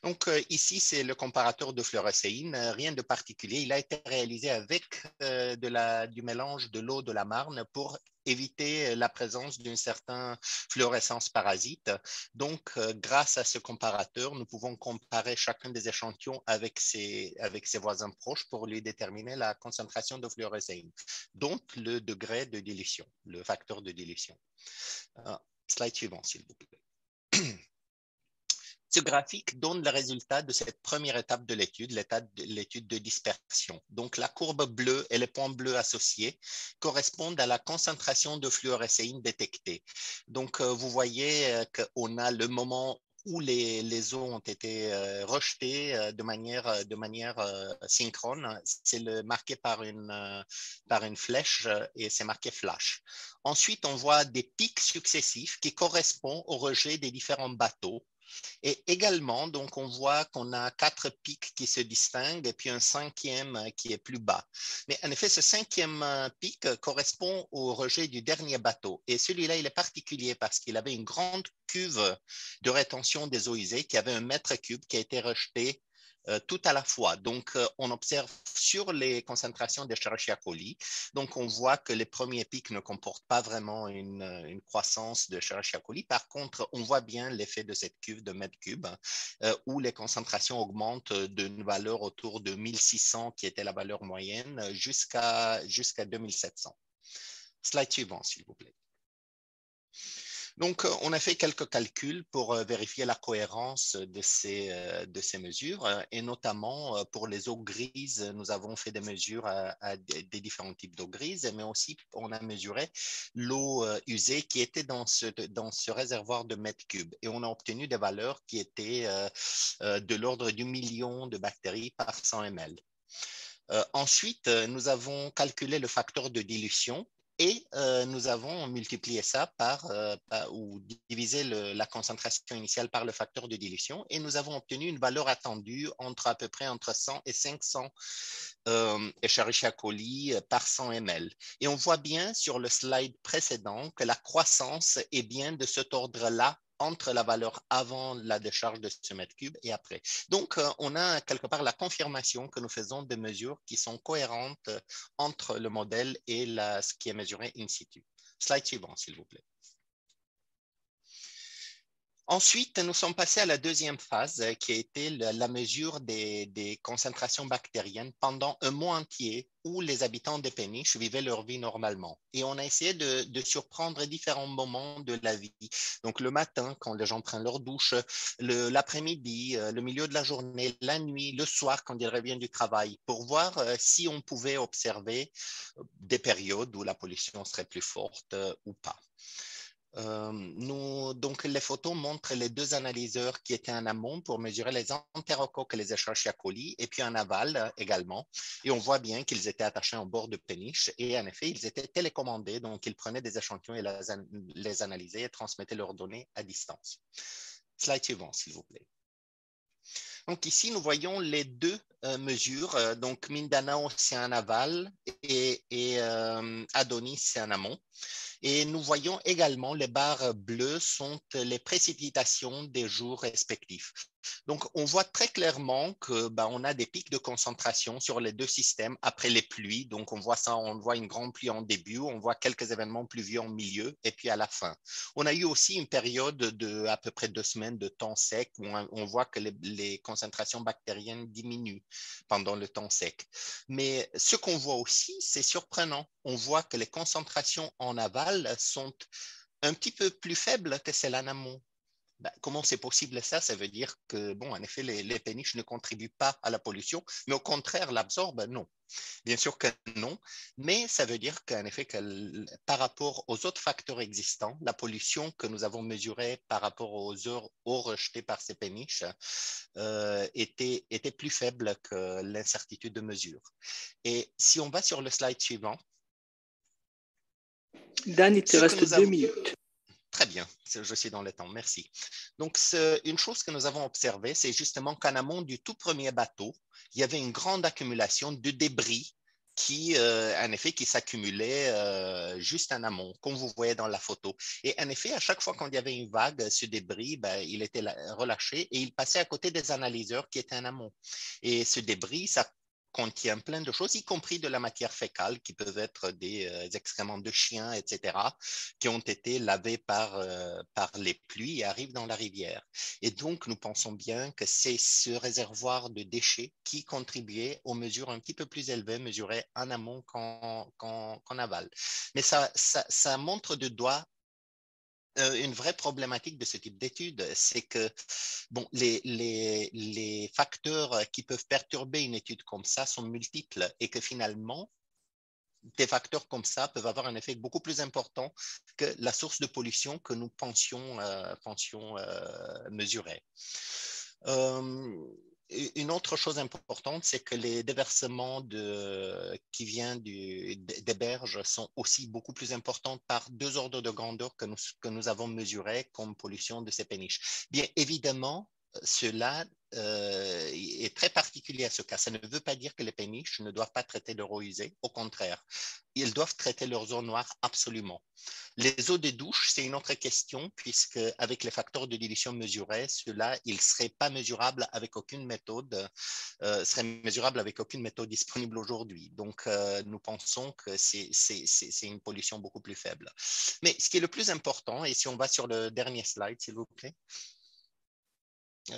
Donc, ici, c'est le comparateur de fluorescéine, rien de particulier. Il a été réalisé avec du mélange de l'eau de la Marne pour éviter la présence d'une certaine fluorescence parasite. Donc, grâce à ce comparateur, nous pouvons comparer chacun des échantillons avec ses voisins proches pour lui déterminer la concentration de fluorescéine, donc le degré de dilution, le facteur de dilution. Slide suivant, s'il vous plaît. Ce graphique donne le résultat de cette première étape de l'étude, l'étude de dispersion. Donc, la courbe bleue et les points bleus associés correspondent à la concentration de fluorescéine détectée. Donc, vous voyez qu'on a le moment où les eaux ont été rejetées de manière synchrone. C'est marqué par une flèche et c'est marqué flash. Ensuite, on voit des pics successifs qui correspondent au rejet des différents bateaux. Et également, donc, on voit qu'on a 4 pics qui se distinguent et puis un 5e qui est plus bas. Mais en effet, ce 5e pic correspond au rejet du dernier bateau. Et celui-là, il est particulier parce qu'il avait une grande cuve de rétention des eaux usées qui avait 1 mètre cube qui a été rejeté tout à la fois. Donc, on observe sur les concentrations d'Escherichia coli. Donc, on voit que les premiers pics ne comportent pas vraiment une croissance d'Escherichia coli. Par contre, on voit bien l'effet de cette cuve de mètre cube où les concentrations augmentent d'une valeur autour de 1600, qui était la valeur moyenne, jusqu'à 2700. Slide suivant, s'il vous plaît. Donc, on a fait quelques calculs pour vérifier la cohérence de ces mesures et notamment pour les eaux grises, nous avons fait des mesures à des différents types d'eau grises, mais aussi on a mesuré l'eau usée qui était dans ce réservoir de mètres cubes et on a obtenu des valeurs qui étaient de l'ordre du million de bactéries par 100 ml. Ensuite, nous avons calculé le facteur de dilution et nous avons multiplié ça ou divisé la concentration initiale par le facteur de dilution et nous avons obtenu une valeur attendue à peu près entre 100 et 500 Escherichia coli par 100 ml. Et on voit bien sur le slide précédent que la croissance est bien de cet ordre-là entre la valeur avant la décharge de ce mètre cube et après. Donc, on a quelque part la confirmation que nous faisons des mesures qui sont cohérentes entre le modèle et ce qui est mesuré in situ. Slide suivant, s'il vous plaît. Ensuite, nous sommes passés à la deuxième phase qui a été la mesure des concentrations bactériennes pendant un mois entier où les habitants des péniches vivaient leur vie normalement. Et on a essayé de surprendre différents moments de la vie. Donc le matin, quand les gens prennent leur douche, l'après-midi, le milieu de la journée, la nuit, le soir, quand ils reviennent du travail, pour voir si on pouvait observer des périodes où la pollution serait plus forte ou pas. Donc, les photos montrent les deux analyseurs qui étaient en amont pour mesurer les entérocoques et les Escherichia coli, et puis en aval également. Et on voit bien qu'ils étaient attachés en bord de péniche. Et en effet, ils étaient télécommandés. Donc, ils prenaient des échantillons et les analysaient et transmettaient leurs données à distance. Slide suivant, s'il vous plaît. Donc, ici, nous voyons les deux mesures. Donc, Mindanao, c'est en aval et Adonis, c'est en amont. Et nous voyons également les barres bleues sont les précipitations des jours respectifs. Donc, on voit très clairement que on a des pics de concentration sur les deux systèmes après les pluies. Donc, on voit ça, on voit une grande pluie en début, on voit quelques événements pluvieux en milieu et puis à la fin. On a eu aussi une période de à peu près 2 semaines de temps sec où on voit que les concentrations bactériennes diminuent pendant le temps sec. Mais ce qu'on voit aussi, c'est surprenant. On voit que les concentrations en aval sont un petit peu plus faibles que celles en amont. Comment c'est possible ça? Ça veut dire que, en effet, les péniches ne contribuent pas à la pollution, mais au contraire, l'absorbent? Non. Bien sûr que non, mais ça veut dire qu'en effet, par rapport aux autres facteurs existants, la pollution que nous avons mesurée par rapport aux eaux rejetées par ces péniches était plus faible que l'incertitude de mesure. Et si on va sur le slide suivant. Dan, il te reste 2 minutes. Très bien, je suis dans le temps, merci. Donc, une chose que nous avons observée, c'est justement qu'en amont du tout premier bateau, il y avait une grande accumulation de débris qui, en effet, qui s'accumulait juste en amont, comme vous voyez dans la photo. Et en effet, à chaque fois qu'il y avait une vague, ce débris, il était relâché et il passait à côté des analyseurs qui étaient en amont. Et ce débris, ça contient plein de choses, y compris de la matière fécale, qui peuvent être des excréments de chiens, etc., qui ont été lavés par les pluies et arrivent dans la rivière. Et donc, nous pensons bien que c'est ce réservoir de déchets qui contribuait aux mesures un petit peu plus élevées, mesurées en amont qu'en aval. Mais ça montre de doigt une vraie problématique de ce type d'études, c'est que les facteurs qui peuvent perturber une étude comme ça sont multiples et que finalement, des facteurs comme ça peuvent avoir un effet beaucoup plus important que la source de pollution que nous pensions mesurer. Une autre chose importante, c'est que les déversements qui viennent des berges sont aussi beaucoup plus importants par 2 ordres de grandeur que nous avons mesurés comme pollution de ces péniches. Bien évidemment, cela est très particulier à ce cas. Ça ne veut pas dire que les péniches ne doivent pas traiter leur eau usée. Au contraire, ils doivent traiter leurs eaux noires absolument. Les eaux de douche, c'est une autre question, puisque avec les facteurs de dilution mesurés, ceux-là, ils ne seraient pas mesurables avec aucune méthode, disponible aujourd'hui. Donc, nous pensons que c'est une pollution beaucoup plus faible. Mais ce qui est le plus important, et si on va sur le dernier slide, s'il vous plaît,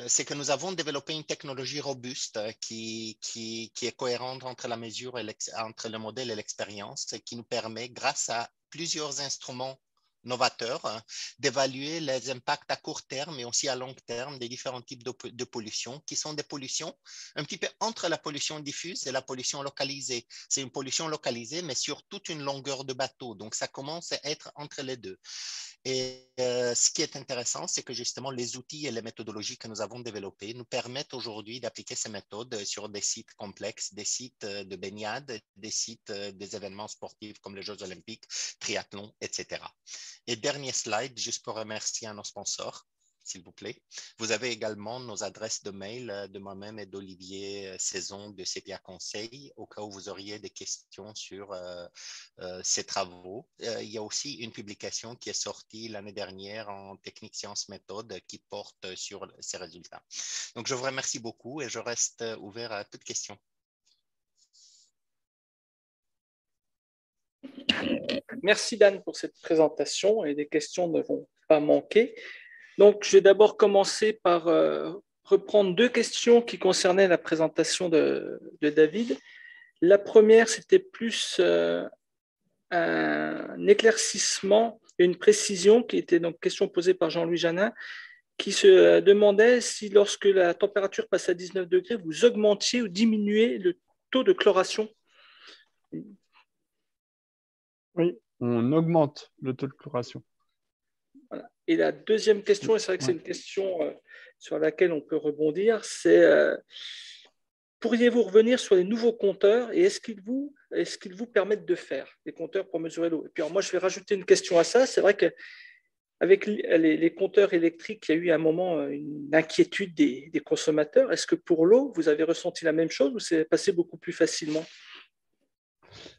c'est que nous avons développé une technologie robuste qui est cohérente entre la mesure entre le modèle et l'expérience, qui nous permet, grâce à plusieurs instruments novateur d'évaluer les impacts à court terme et aussi à long terme des différents types de pollution qui sont des pollutions un petit peu entre la pollution diffuse et la pollution localisée. C'est une pollution localisée, mais sur toute une longueur de bateau. Donc, ça commence à être entre les deux. Et ce qui est intéressant, c'est que justement, les outils et les méthodologies que nous avons développées nous permettent aujourd'hui d'appliquer ces méthodes sur des sites complexes, des sites de baignade, des sites des événements sportifs comme les Jeux olympiques, triathlon, etc. Et dernier slide, juste pour remercier à nos sponsors, s'il vous plaît. Vous avez également nos adresses de mail de moi-même et d'Olivier Saison de Sepia Conseil, au cas où vous auriez des questions sur ces travaux. Il y a aussi une publication qui est sortie l'année dernière en technique sciences méthode qui porte sur ces résultats. Donc, je vous remercie beaucoup et je reste ouvert à toutes questions. Merci Dan pour cette présentation et les questions ne vont pas manquer. Donc, je vais d'abord commencer par reprendre deux questions qui concernaient la présentation de David. La première, c'était plus un éclaircissement et une précision qui était donc question posée par Jean-Louis Janin, qui se demandait si lorsque la température passe à 19 degrés, vous augmentiez ou diminuez le taux de chloration. Oui, on augmente le taux de chloration. Voilà. Et la deuxième question, et c'est vrai que c'est une question sur laquelle on peut rebondir, c'est pourriez-vous revenir sur les nouveaux compteurs et est-ce qu'ils vous permettent de faire les compteurs pour mesurer l'eau? Et puis alors moi, je vais rajouter une question à ça. C'est vrai qu'avec les compteurs électriques, il y a eu à un moment une inquiétude des consommateurs. Est-ce que pour l'eau, vous avez ressenti la même chose ou c'est passé beaucoup plus facilement?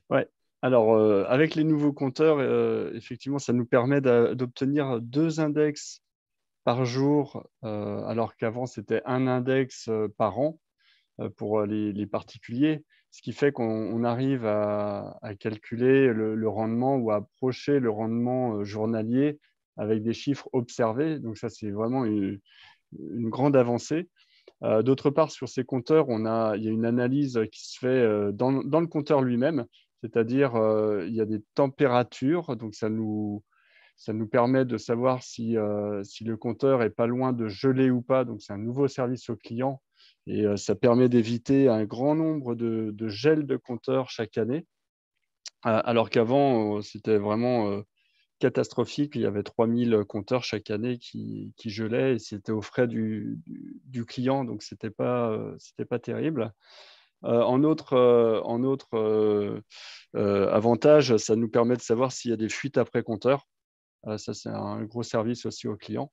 Ouais. Alors, avec les nouveaux compteurs, effectivement, ça nous permet d'obtenir 2 index par jour, alors qu'avant, c'était un index par an pour les particuliers, ce qui fait qu'on arrive à calculer le rendement ou à approcher le rendement journalier avec des chiffres observés. Donc ça, c'est vraiment une grande avancée. D'autre part, sur ces compteurs, il y a une analyse qui se fait dans le compteur lui-même, c'est-à-dire il y a des températures, donc ça nous permet de savoir si le compteur est pas loin de geler ou pas. Donc c'est un nouveau service au client et ça permet d'éviter un grand nombre de gels de compteurs chaque année, alors qu'avant c'était vraiment catastrophique. Il y avait 3000 compteurs chaque année qui gelaient et c'était aux frais du client, donc c'était pas terrible. En autre avantage, ça nous permet de savoir s'il y a des fuites après compteur. Ça, c'est un gros service aussi aux clients.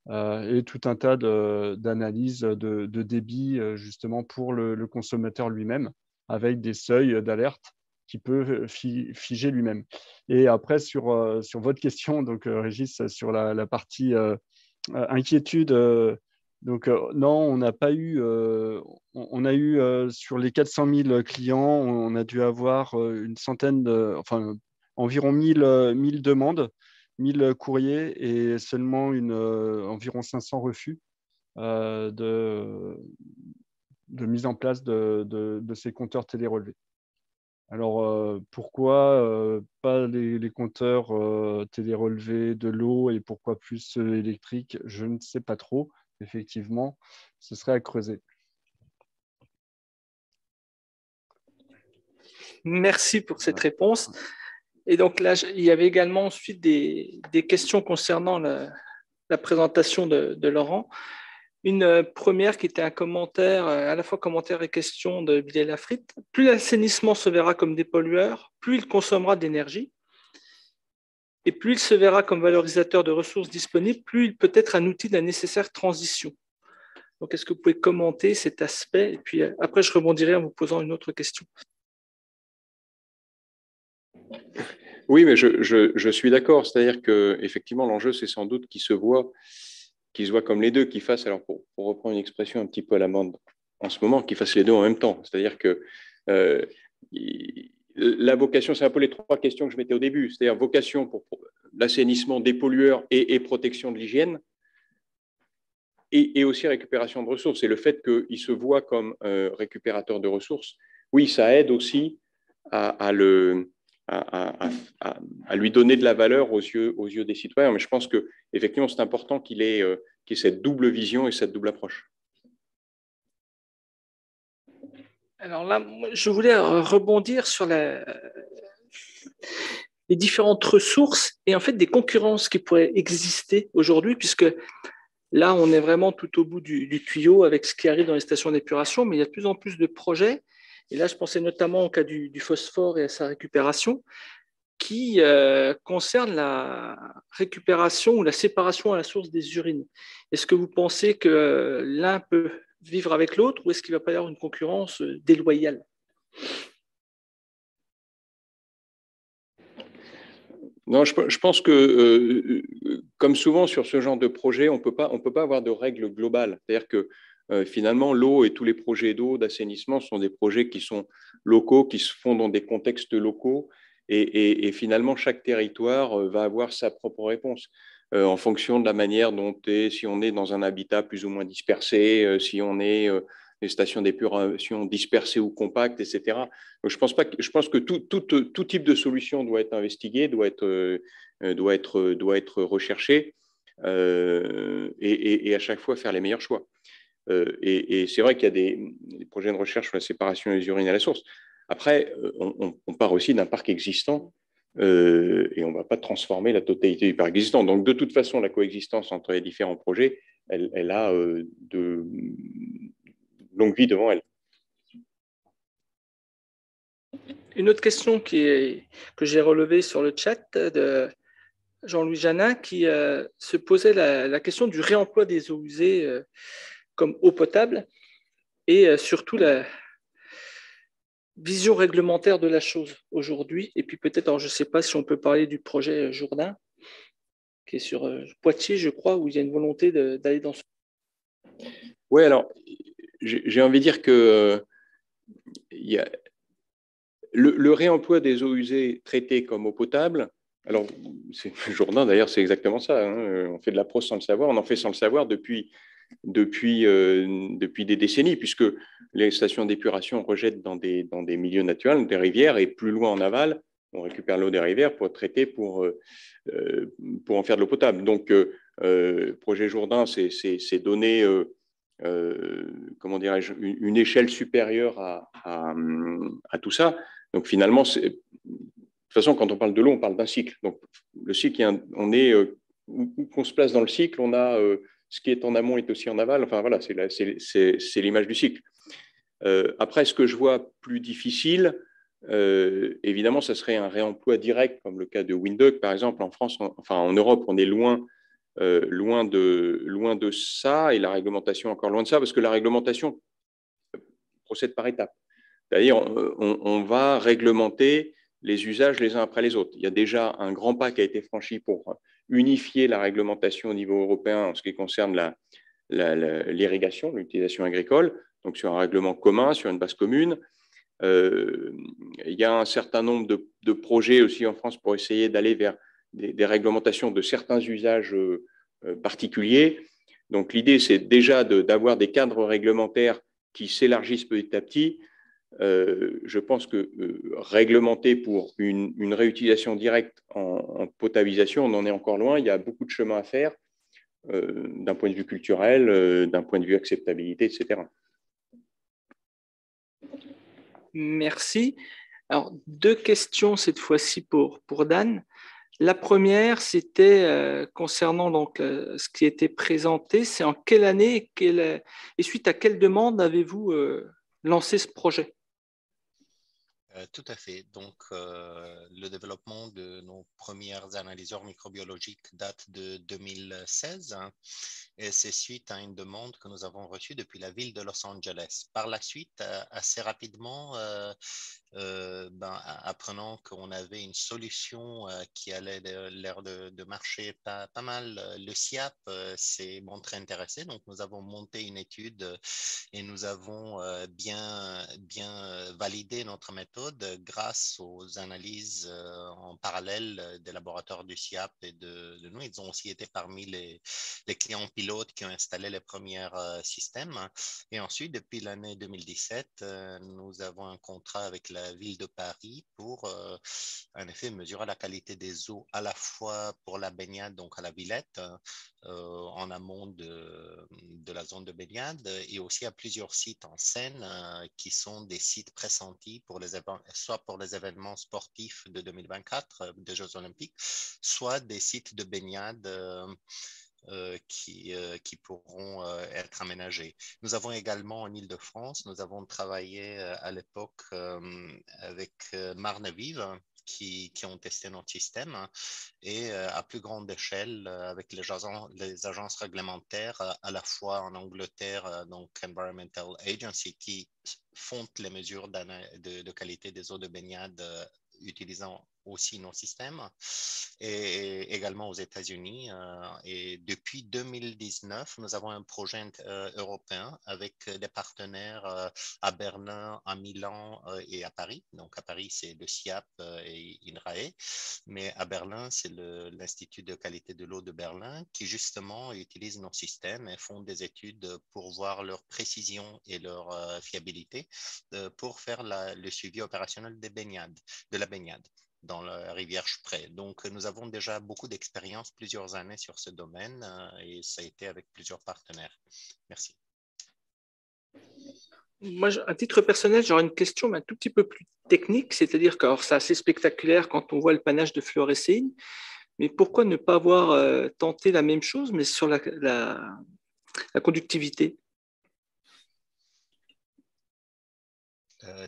Et tout un tas d'analyses de débit justement pour le consommateur lui-même, avec des seuils d'alerte qu'il peut figer lui-même. Et après, sur votre question, donc Régis, sur la partie inquiétude, non, on n'a pas eu, on a eu sur les 400 000 clients, on a dû avoir une centaine, environ 1000 demandes, 1000 courriers et seulement environ 500 refus de mise en place de ces compteurs télérelevés. Alors, pourquoi pas les compteurs télérelevés de l'eau et pourquoi plus ceux électriques? Je ne sais pas trop. Effectivement, ce serait à creuser. Merci pour cette réponse. Et donc là, il y avait également ensuite des questions concernant la présentation de Laurent. Une première qui était un commentaire, à la fois commentaire et question de Villiers Lafritte. Plus l'assainissement se verra comme dépollueur, plus il consommera d'énergie. Et plus il se verra comme valorisateur de ressources disponibles, plus il peut être un outil de la nécessaire transition. Donc, est-ce que vous pouvez commenter cet aspect? Et puis après, je rebondirai en vous posant une autre question. Oui, mais je suis d'accord. C'est-à-dire qu'effectivement, l'enjeu, c'est sans doute qu'ils se voient comme les deux, qu'ils fassent, alors pour reprendre une expression un petit peu à la mode en ce moment, qu'ils fassent les deux en même temps. C'est-à-dire que la vocation, c'est un peu les 3 questions que je mettais au début, c'est-à-dire vocation pour l'assainissement des pollueurs et protection de l'hygiène, et aussi récupération de ressources. Et le fait qu'ils se voient comme récupérateurs de ressources, oui, ça aide aussi à à lui donner de la valeur aux yeux des citoyens. Mais je pense qu'effectivement, c'est important qu'il ait cette double vision et cette double approche. Alors là, je voulais rebondir sur les différentes ressources et en fait des concurrences qui pourraient exister aujourd'hui, puisque là, on est vraiment tout au bout du tuyau avec ce qui arrive dans les stations d'épuration, mais il y a de plus en plus de projets. Et là, je pensais notamment au cas du phosphore et à sa récupération, qui concerne la récupération ou la séparation à la source des urines. Est-ce que vous pensez que l'un peut vivre avec l'autre ou est-ce qu'il ne va pas y avoir une concurrence déloyale? Non, je pense que, comme souvent sur ce genre de projet, on ne peut pas avoir de règles globales. C'est-à-dire que finalement, l'eau et tous les projets d'eau, d'assainissement sont des projets qui sont locaux, qui se font dans des contextes locaux. Et finalement, chaque territoire va avoir sa propre réponse en fonction de la manière dont si on est dans un habitat plus ou moins dispersé, si on est des stations d'épuration dispersées ou compactes, etc. Donc, je pense que tout type de solution doit être investigué, doit être recherché et à chaque fois faire les meilleurs choix. Et c'est vrai qu'il y a des projets de recherche sur la séparation des urines à la source. Après, on part aussi d'un parc existant et on ne va pas transformer la totalité du parc existant. Donc, de toute façon, la coexistence entre les différents projets, elle a de longue vie devant elle. Une autre question que j'ai relevée sur le chat de Jean-Louis Janin qui se posait la question du réemploi des eaux usées comme eau potable et surtout la vision réglementaire de la chose aujourd'hui. Et puis peut-être, alors je ne sais pas si on peut parler du projet Jourdain, qui est sur Poitiers, je crois, où il y a une volonté d'aller dans ce... Oui, alors, j'ai envie de dire que il y a le réemploi des eaux usées traitées comme eau potable. Alors, Jourdain, d'ailleurs, c'est exactement ça. Hein. On fait de la prose sans le savoir. On en fait sans le savoir depuis des décennies, puisque les stations d'épuration rejettent dans des milieux naturels, des rivières, et plus loin en aval, on récupère l'eau des rivières pour traiter, pour en faire de l'eau potable. Donc, projet Jourdain, c'est donner, comment dirais-je, une échelle supérieure à tout ça. Donc, finalement, de toute façon, quand on parle de l'eau, on parle d'un cycle. Donc, le cycle, on est où qu'on se place dans le cycle, on a ce qui est en amont est aussi en aval. Enfin, voilà, c'est l'image du cycle. Après, ce que je vois plus difficile, évidemment, ça serait un réemploi direct, comme le cas de Windhoek, par exemple. En France, en Europe, on est loin de ça, et la réglementation encore loin de ça, parce que la réglementation procède par étapes. C'est-à-dire, on va réglementer les usages les uns après les autres. Il y a déjà un grand pas qui a été franchi pour unifier la réglementation au niveau européen en ce qui concerne l'irrigation, l'utilisation agricole, donc sur un règlement commun, sur une base commune. Il y a un certain nombre de projets aussi en France pour essayer d'aller vers des réglementations de certains usages particuliers. Donc l'idée, c'est déjà d'avoir des cadres réglementaires qui s'élargissent petit à petit. Je pense que réglementer pour une réutilisation directe en potabilisation, on en est encore loin. Il y a beaucoup de chemin à faire d'un point de vue culturel, d'un point de vue acceptabilité, etc. Merci. Alors, deux questions cette fois-ci pour Dan. La première, c'était concernant donc, ce qui était présenté. C'est en quelle année et suite à quelle demande avez-vous lancé ce projet? Tout à fait. Donc, le développement de nos premières analyseurs microbiologiques date de 2016 hein, et c'est suite à une demande que nous avons reçue depuis la ville de Los Angeles. Par la suite, assez rapidement, apprenant qu'on avait une solution qui allait l'air de marcher pas mal, le SIAP s'est montré intéressé. Donc, nous avons monté une étude et nous avons bien validé notre méthode méthode grâce aux analyses en parallèle des laboratoires du SIAP et de nous. Ils ont aussi été parmi les clients pilotes qui ont installé les premiers systèmes. Et ensuite, depuis l'année 2017, nous avons un contrat avec la ville de Paris pour, en effet, mesurer la qualité des eaux à la fois pour la baignade, donc à la Villette, en amont de la zone de baignade, et aussi à plusieurs sites en Seine qui sont des sites pressentis pour soit pour les événements sportifs de 2024 des Jeux Olympiques, soit des sites de baignade qui pourront être aménagés. Nous avons également en Île-de-France, nous avons travaillé à l'époque avec Marne-Vive, qui ont testé notre système, et à plus grande échelle avec les agences réglementaires à la fois en Angleterre, donc Environmental Agency, qui font les mesures de qualité des eaux de baignade utilisant aussi nos systèmes, et également aux États-Unis. Et depuis 2019, nous avons un projet européen avec des partenaires à Berlin, à Milan et à Paris. Donc à Paris, c'est le SIAP et INRAE, mais à Berlin, c'est l'Institut de qualité de l'eau de Berlin qui justement utilise nos systèmes et font des études pour voir leur précision et leur fiabilité pour faire le suivi opérationnel de la baignade dans la rivière Spree. Donc, nous avons déjà beaucoup d'expérience, plusieurs années sur ce domaine, et ça a été avec plusieurs partenaires. Merci. Moi, à titre personnel, j'aurais une question mais un tout petit peu plus technique, c'est-à-dire que c'est assez spectaculaire quand on voit le panache de fluorescéine, mais pourquoi ne pas avoir tenté la même chose, mais sur la conductivité?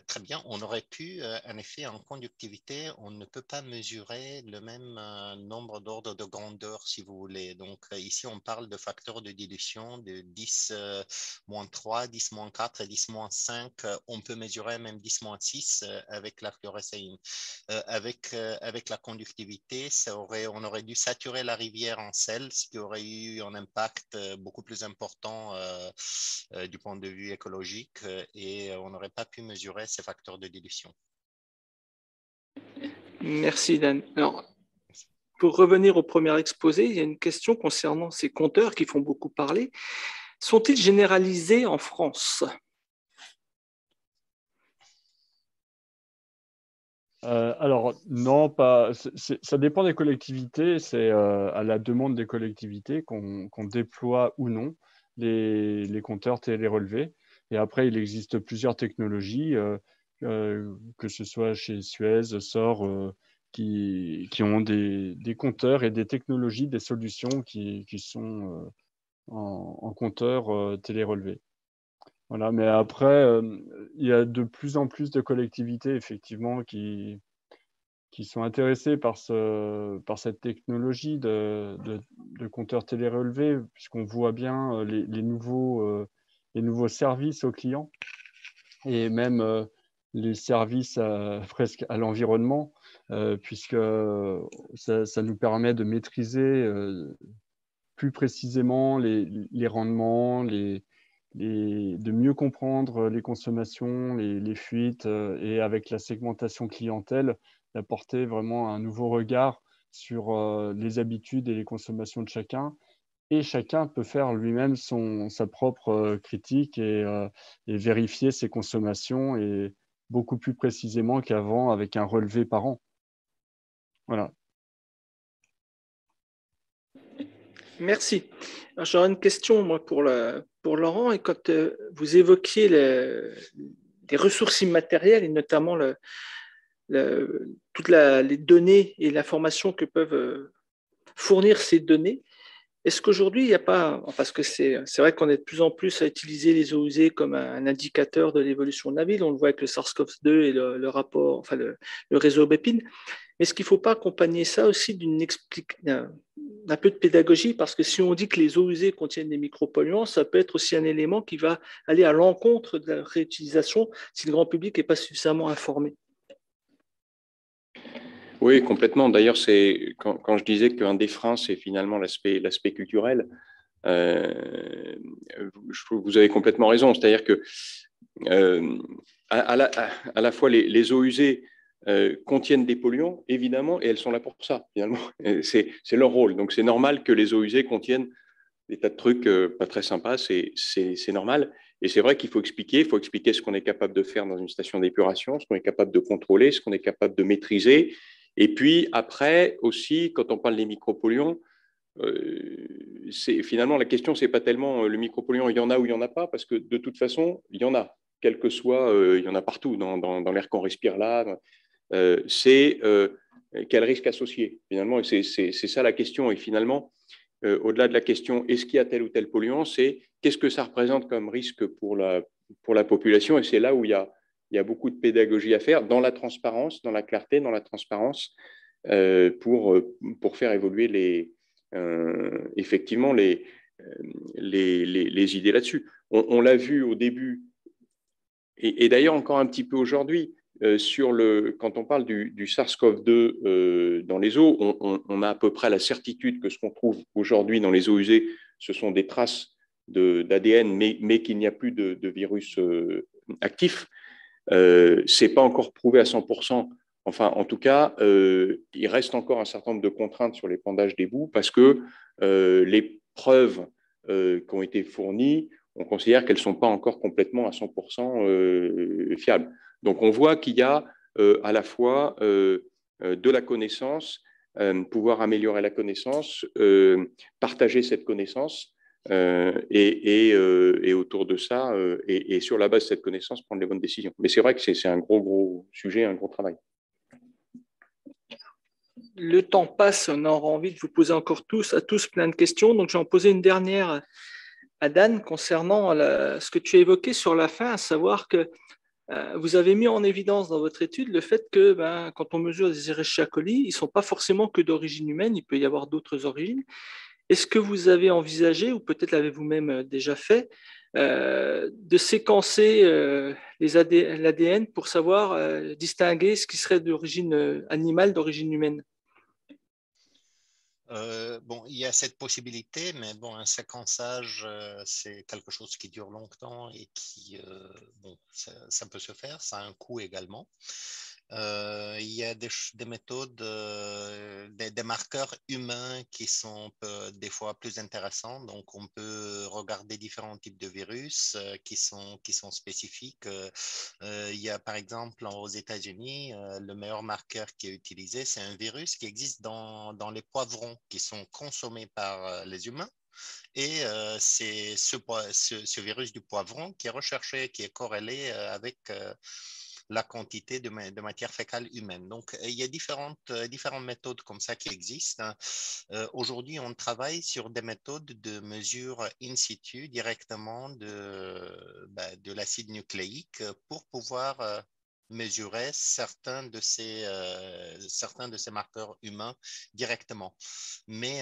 Très bien, on aurait pu, en effet, en conductivité, on ne peut pas mesurer le même nombre d'ordres de grandeur, si vous voulez. Donc, ici, on parle de facteurs de dilution de 10-3, 10-4 et 10-5. On peut mesurer même 10-6 avec la fluorescéine. Avec la conductivité, on aurait dû saturer la rivière en sel, ce qui aurait eu un impact beaucoup plus important du point de vue écologique, et on n'aurait pas pu mesurer ces facteurs de dilution. Merci Dan. Alors, pour revenir au premier exposé, il y a une question concernant ces compteurs qui font beaucoup parler. Sont-ils généralisés en France? Alors, non, pas. Ça dépend des collectivités. C'est à la demande des collectivités qu'on déploie ou non les compteurs télérelevés. Et après, il existe plusieurs technologies, que ce soit chez Suez, SOR, qui ont des compteurs et des technologies, des solutions qui sont en compteurs télérelevés. Voilà, mais après, il y a de plus en plus de collectivités, effectivement, qui sont intéressées par cette technologie de compteurs télérelevés, puisqu'on voit bien les nouveaux services aux clients et même les services presque à l'environnement, puisque ça nous permet de maîtriser plus précisément les rendements, de mieux comprendre les consommations, les fuites, et avec la segmentation clientèle, d'apporter vraiment un nouveau regard sur les habitudes et les consommations de chacun. Et chacun peut faire lui-même sa propre critique et vérifier ses consommations, et beaucoup plus précisément qu'avant avec un relevé par an. Voilà. Merci. J'aurais une question moi, pour Laurent. Et quand vous évoquiez les ressources immatérielles et notamment toutes les données et l'information que peuvent fournir ces données, est-ce qu'aujourd'hui, il n'y a pas, parce que c'est vrai qu'on est de plus en plus à utiliser les eaux usées comme un indicateur de l'évolution de la ville, on le voit avec le SARS-CoV-2 et le rapport, enfin le réseau BEPIN, mais est-ce qu'il ne faut pas accompagner ça aussi d'un peu de pédagogie, parce que si on dit que les eaux usées contiennent des micropolluants, ça peut être aussi un élément qui va aller à l'encontre de la réutilisation si le grand public n'est pas suffisamment informé. Oui, complètement. D'ailleurs, c'est quand je disais qu'un des freins, c'est finalement l'aspect culturel. Vous avez complètement raison. C'est-à-dire que à la fois les eaux usées contiennent des polluants, évidemment, et elles sont là pour ça, finalement. C'est leur rôle. Donc, c'est normal que les eaux usées contiennent des tas de trucs pas très sympas, c'est normal. Et c'est vrai qu'il faut expliquer ce qu'on est capable de faire dans une station d'épuration, ce qu'on est capable de contrôler, ce qu'on est capable de maîtriser. Et puis, après, aussi, quand on parle des micropolluants, finalement, la question, c'est pas tellement le micropolluant, il y en a ou il n'y en a pas, parce que de toute façon, il y en a. Quel que soit, il y en a partout dans l'air qu'on respire là. C'est quel risque associé, finalement. Et c'est ça la question. Et finalement, au-delà de la question est-ce qu'il y a tel ou tel polluant, c'est qu'est-ce que ça représente comme risque pour la population. Et c'est là où il y a beaucoup de pédagogie à faire, dans la transparence, dans la clarté, dans la transparence, pour faire évoluer effectivement les idées là-dessus. On l'a vu au début, et d'ailleurs encore un petit peu aujourd'hui, quand on parle du SARS-CoV-2 dans les eaux, on a à peu près la certitude que ce qu'on trouve aujourd'hui dans les eaux usées, ce sont des traces d'ADN, mais qu'il n'y a plus de virus actif. Ce n'est pas encore prouvé à 100%. Enfin, en tout cas, il reste encore un certain nombre de contraintes sur l'épandage des boues parce que les preuves qui ont été fournies, on considère qu'elles ne sont pas encore complètement à 100% fiables. Donc, on voit qu'il y a à la fois de la connaissance, pouvoir améliorer la connaissance, partager cette connaissance et autour de ça, et sur la base de cette connaissance, prendre les bonnes décisions. Mais c'est vrai que c'est un gros sujet, un gros travail. Le temps passe, on aura envie de vous poser encore à tous plein de questions. Donc, je vais en poser une dernière à Dan concernant ce que tu as évoqué sur la fin, à savoir que vous avez mis en évidence dans votre étude le fait que quand on mesure les Escherichia coli, ils ne sont pas forcément que d'origine humaine, il peut y avoir d'autres origines. Est-ce que vous avez envisagé, ou peut-être l'avez-vous même déjà fait, de séquencer l'ADN pour savoir distinguer ce qui serait d'origine animale d'origine humaine? Bon, il y a cette possibilité, mais bon, un séquençage, c'est quelque chose qui dure longtemps et qui, bon, ça peut se faire, ça a un coût également. Il y a des méthodes, des marqueurs humains qui sont des fois plus intéressants. Donc, on peut regarder différents types de virus qui sont spécifiques. Il y a par exemple aux États-Unis, le meilleur marqueur qui est utilisé, c'est un virus qui existe dans les poivrons qui sont consommés par les humains. Et c'est ce virus du poivron qui est recherché, qui est corrélé avec la quantité de matière fécale humaine. Donc, il y a différentes méthodes comme ça qui existent. Aujourd'hui, on travaille sur des méthodes de mesure in situ directement de l'acide nucléique pour pouvoir mesurer certains de ces marqueurs humains directement. Mais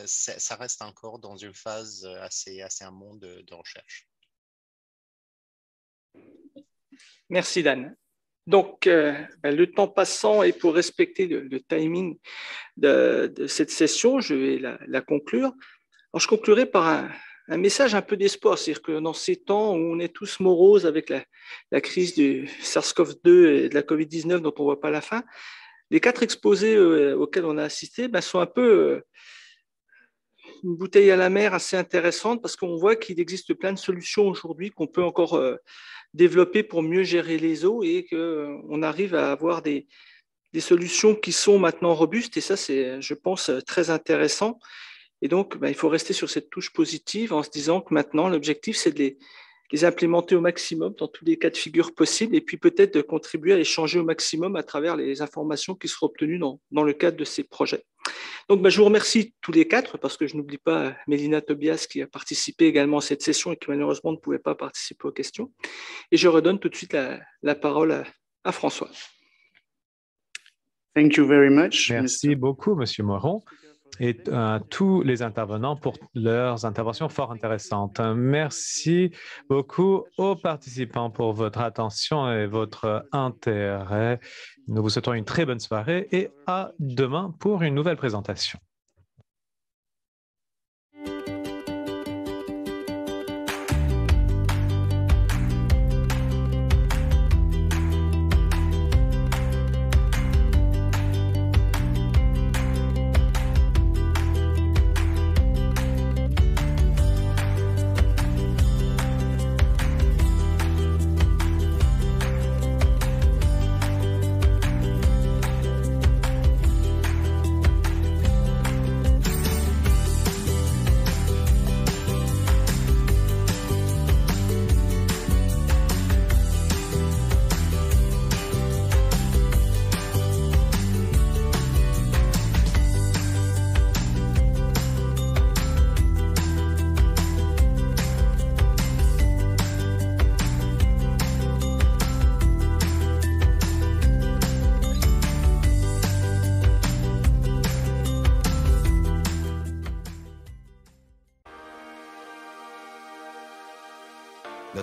ça reste encore dans une phase assez amont de recherche. Merci Dan. Donc, le temps passant et pour respecter le timing de cette session, je vais la conclure. Alors, je conclurai par un message un peu d'espoir, c'est-à-dire que dans ces temps où on est tous moroses avec la crise du SARS-CoV-2 et de la COVID-19 dont on ne voit pas la fin, les 4 exposés auxquels on a assisté sont un peu une bouteille à la mer assez intéressante parce qu'on voit qu'il existe plein de solutions aujourd'hui qu'on peut encore développer pour mieux gérer les eaux et qu'on arrive à avoir des solutions qui sont maintenant robustes. Et ça, c'est, je pense, très intéressant. Et donc, il faut rester sur cette touche positive en se disant que maintenant, l'objectif, c'est de les implémenter au maximum dans tous les cas de figure possibles et puis peut-être de contribuer à les changer au maximum à travers les informations qui seront obtenues dans le cadre de ces projets. Donc, je vous remercie tous les 4 parce que je n'oublie pas Mélina Tobias qui a participé également à cette session et qui malheureusement ne pouvait pas participer aux questions. Et je redonne tout de suite la parole à François. Thank you very much. Merci beaucoup, Monsieur Moron, et à tous les intervenants pour leurs interventions fort intéressantes. Merci beaucoup aux participants pour votre attention et votre intérêt. Nous vous souhaitons une très bonne soirée et à demain pour une nouvelle présentation.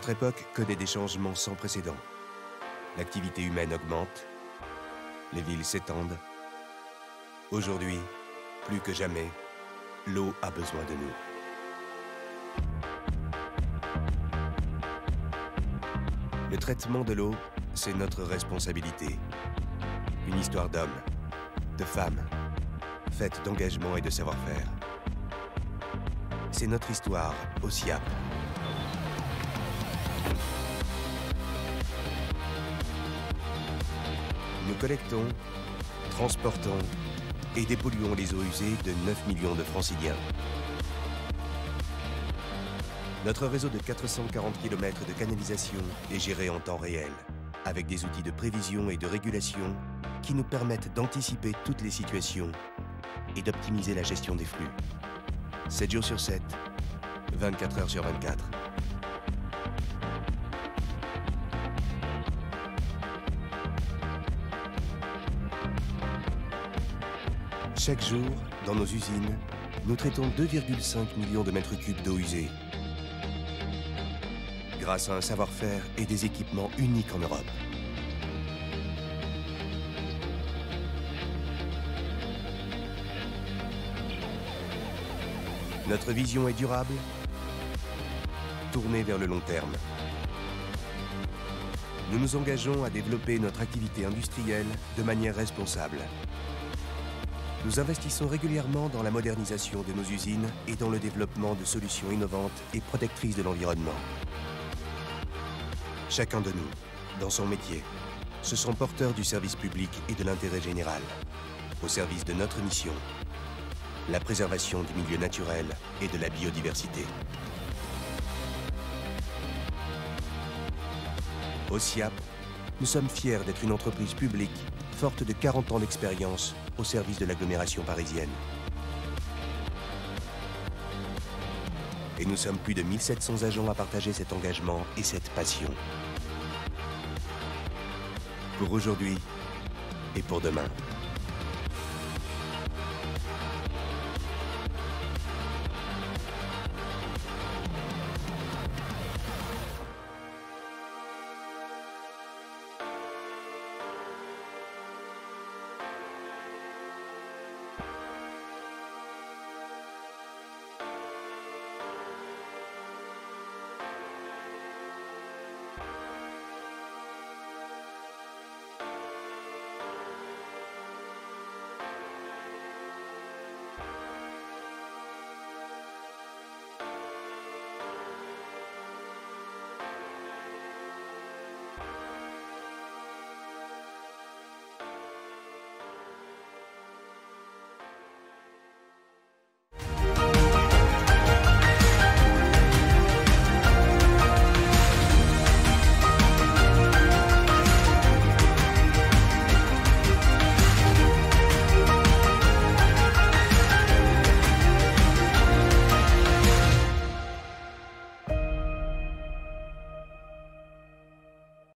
Notre époque connaît des changements sans précédent. L'activité humaine augmente, les villes s'étendent. Aujourd'hui, plus que jamais, l'eau a besoin de nous. Le traitement de l'eau, c'est notre responsabilité. Une histoire d'hommes, de femmes, faite d'engagement et de savoir-faire. C'est notre histoire au SIAP. Nous collectons, transportons et dépolluons les eaux usées de 9 millions de franciliens. Notre réseau de 440 km de canalisation est géré en temps réel, avec des outils de prévision et de régulation qui nous permettent d'anticiper toutes les situations et d'optimiser la gestion des flux. 7 jours sur 7, 24 heures sur 24. Chaque jour, dans nos usines, nous traitons 2,5 millions de mètres cubes d'eau usée. Grâce à un savoir-faire et des équipements uniques en Europe. Notre vision est durable, tournée vers le long terme. Nous nous engageons à développer notre activité industrielle de manière responsable. Nous investissons régulièrement dans la modernisation de nos usines et dans le développement de solutions innovantes et protectrices de l'environnement. Chacun de nous, dans son métier, se sent porteur du service public et de l'intérêt général, au service de notre mission, la préservation du milieu naturel et de la biodiversité. Au SIAP, nous sommes fiers d'être une entreprise publique forte de 40 ans d'expérience au service de l'agglomération parisienne. Et nous sommes plus de 1700 agents à partager cet engagement et cette passion. Pour aujourd'hui et pour demain.